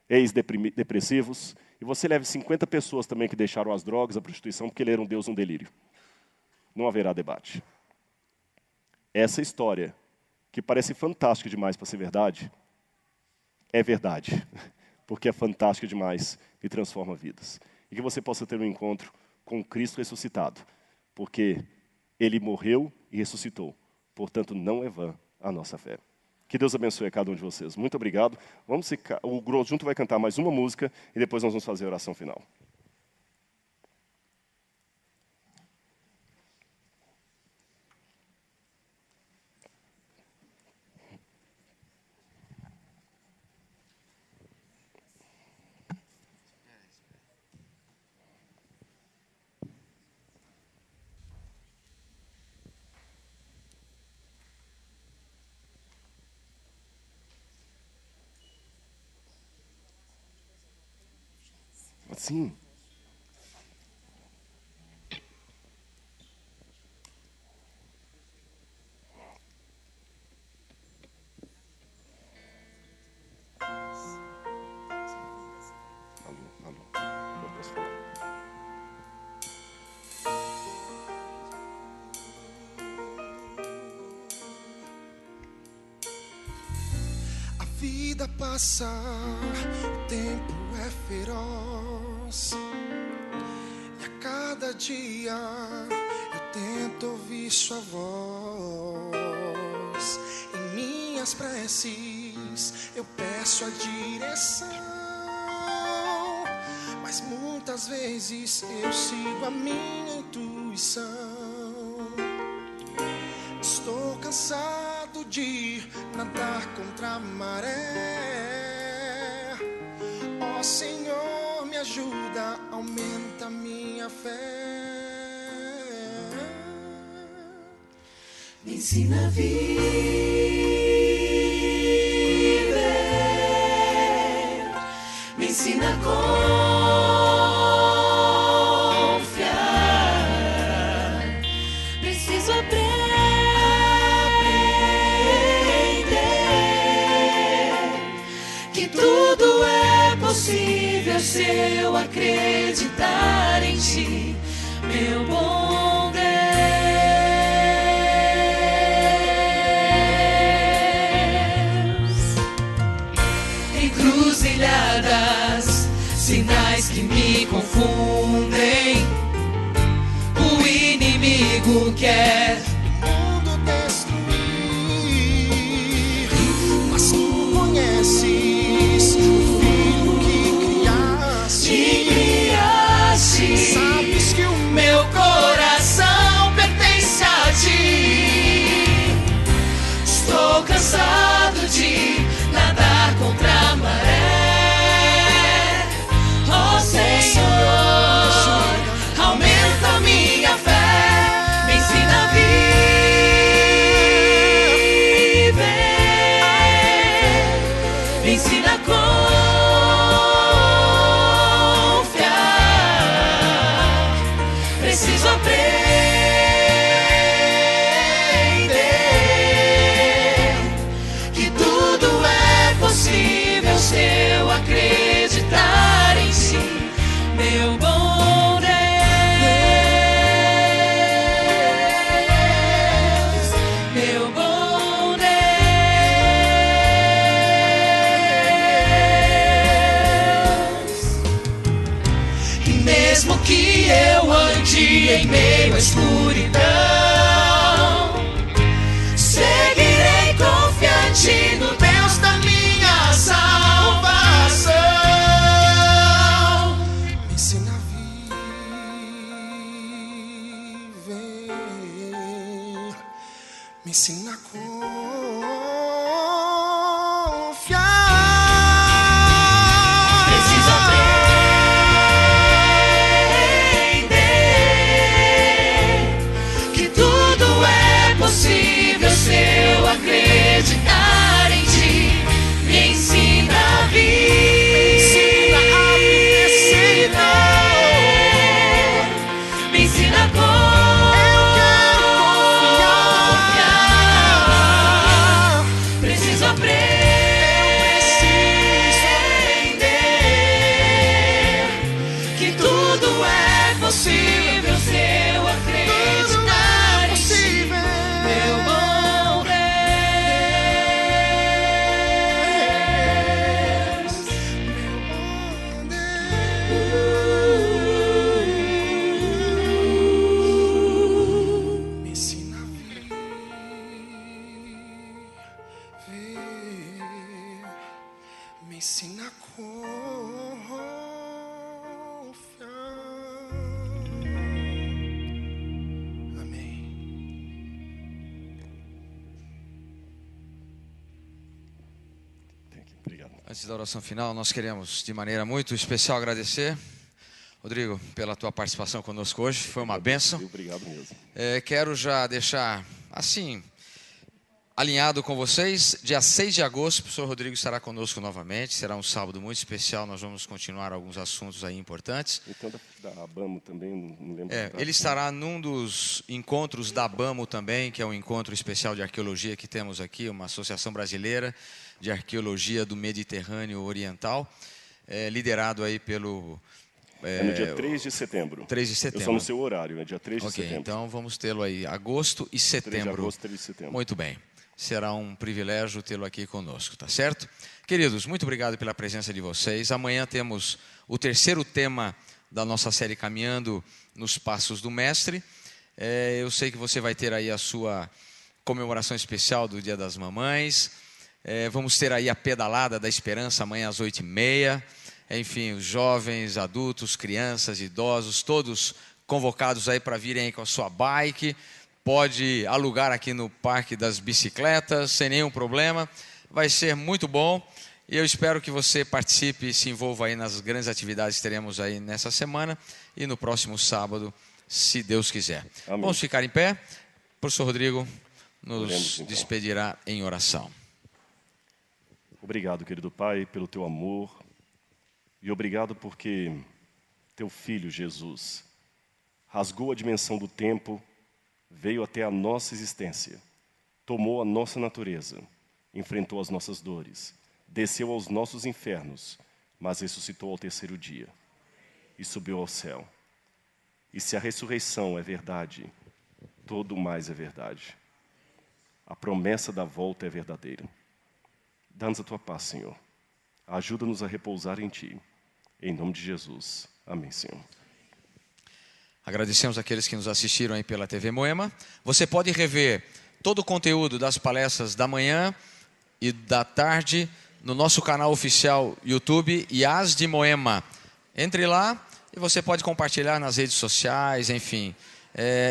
[SPEAKER 1] ex-depressivos, e você leve 50 pessoas também que deixaram as drogas, a prostituição, porque leram Deus um delírio. Não haverá debate. Essa história, que parece fantástica demais para ser verdade, é verdade, porque é fantástica demais e transforma vidas. E que você possa ter um encontro com Cristo ressuscitado, porque Ele morreu e ressuscitou. Portanto, não é vã a nossa fé. Que Deus abençoe a cada um de vocês. Muito obrigado. O Grosso Junto vai cantar mais uma música e depois nós vamos fazer a oração final. Sim. Alô. Não posso falar.
[SPEAKER 2] A vida passa, o tempo é feroz. E a cada dia eu tento ouvir sua voz. Em minhas preces eu peço a direção, mas muitas vezes eu sigo a minha intuição. Estou cansado de nadar contra a maré. Ó Senhor, me ajuda, aumenta minha fé. Me ensina a viver
[SPEAKER 3] ensina a confiar. Preciso aprender que tudo é possível se eu acreditar em ti, meu bom Deus. Encruzilhadas, sinais que me confundem. O inimigo quer
[SPEAKER 2] o mundo destruir, mas tu conheces o filho que criaste. Sabes que o
[SPEAKER 3] meu coração pertence a ti. Estou cansado de nadar contra a maré. Ó Senhor, aumenta minha fé, me ensina a viver, me ensina a confiar. Preciso aprender que tudo é possível se eu acreditar em ti, meu bom Deus, meu bom Deus. E mesmo que eu ande em meio à escuridão, seguirei confiante no Deus da minha salvação.
[SPEAKER 2] me ensina a viver, me ensina a confiar.
[SPEAKER 3] Preciso aprender que tudo é possível se eu acreditar em ti. Me ensina a viver, me ensina a confiar. Preciso aprender que tudo é possível se eu acreditar em ti, meu bom Deus.
[SPEAKER 2] Me ensina a viver, me ensina a confiar. Amém.
[SPEAKER 1] Obrigado.
[SPEAKER 4] Antes da oração final, nós queremos, de maneira muito especial, agradecer, Rodrigo, pela tua participação conosco hoje. Foi uma bênção.
[SPEAKER 1] Obrigado mesmo.
[SPEAKER 4] Quero já deixar, assim, alinhado com vocês. Dia 6 de agosto, o professor Rodrigo estará conosco novamente. Será um sábado muito especial. Nós vamos continuar alguns assuntos aí importantes.
[SPEAKER 1] Então, da ABAMO também, não lembro.
[SPEAKER 4] Ele estará num dos encontros da ABAMO também, que é um encontro especial de arqueologia que temos aqui, uma associação brasileira de arqueologia do Mediterrâneo Oriental, liderado aí pelo...
[SPEAKER 1] É no dia 3 de setembro.
[SPEAKER 4] 3 de setembro.
[SPEAKER 1] Eu sou no seu horário, é dia 3 de
[SPEAKER 4] Ok,
[SPEAKER 1] setembro.
[SPEAKER 4] então vamos tê-lo aí, agosto e
[SPEAKER 1] 3 de
[SPEAKER 4] setembro.
[SPEAKER 1] agosto, 3 de setembro.
[SPEAKER 4] Muito bem. Será um privilégio tê-lo aqui conosco, tá certo? Queridos, muito obrigado pela presença de vocês. Amanhã temos o terceiro tema da nossa série Caminhando nos Passos do Mestre. Eu sei que você vai ter aí a sua comemoração especial do Dia das Mamães. Vamos ter aí a pedalada da esperança amanhã às 8h30. Enfim, os jovens, adultos, crianças, idosos, todos convocados aí para virem aí com a sua bike. Pode alugar aqui no Parque das Bicicletas, sem nenhum problema. Vai ser muito bom. E eu espero que você participe e se envolva aí nas grandes atividades que teremos aí nessa semana e no próximo sábado, se Deus quiser.
[SPEAKER 1] Amém.
[SPEAKER 4] Vamos ficar em pé. O professor Rodrigo nos
[SPEAKER 1] Oremos, então.
[SPEAKER 4] despedirá em oração.
[SPEAKER 1] Obrigado, querido Pai, pelo teu amor E obrigado porque teu Filho, Jesus, rasgou a dimensão do tempo, veio até a nossa existência, tomou a nossa natureza, enfrentou as nossas dores, desceu aos nossos infernos, mas ressuscitou ao terceiro dia e subiu ao céu. E se a ressurreição é verdade, todo mais é verdade. A promessa da volta é verdadeira. Dá-nos a tua paz, Senhor. Ajuda-nos a repousar em ti. Em nome de Jesus. Amém, Senhor.
[SPEAKER 4] Agradecemos aqueles que nos assistiram aí pela TV Moema. Você pode rever todo o conteúdo das palestras da manhã e da tarde no nosso canal oficial YouTube, Yas de Moema. Entre lá e você pode compartilhar nas redes sociais, enfim.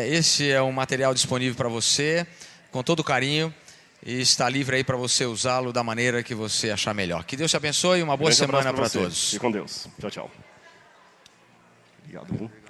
[SPEAKER 4] Esse é um material disponível para você, com todo carinho, e está livre aí para você usá-lo da maneira que você achar melhor. Que Deus te abençoe e uma boa semana para todos.
[SPEAKER 1] Fique com Deus. Tchau, tchau. Obrigado.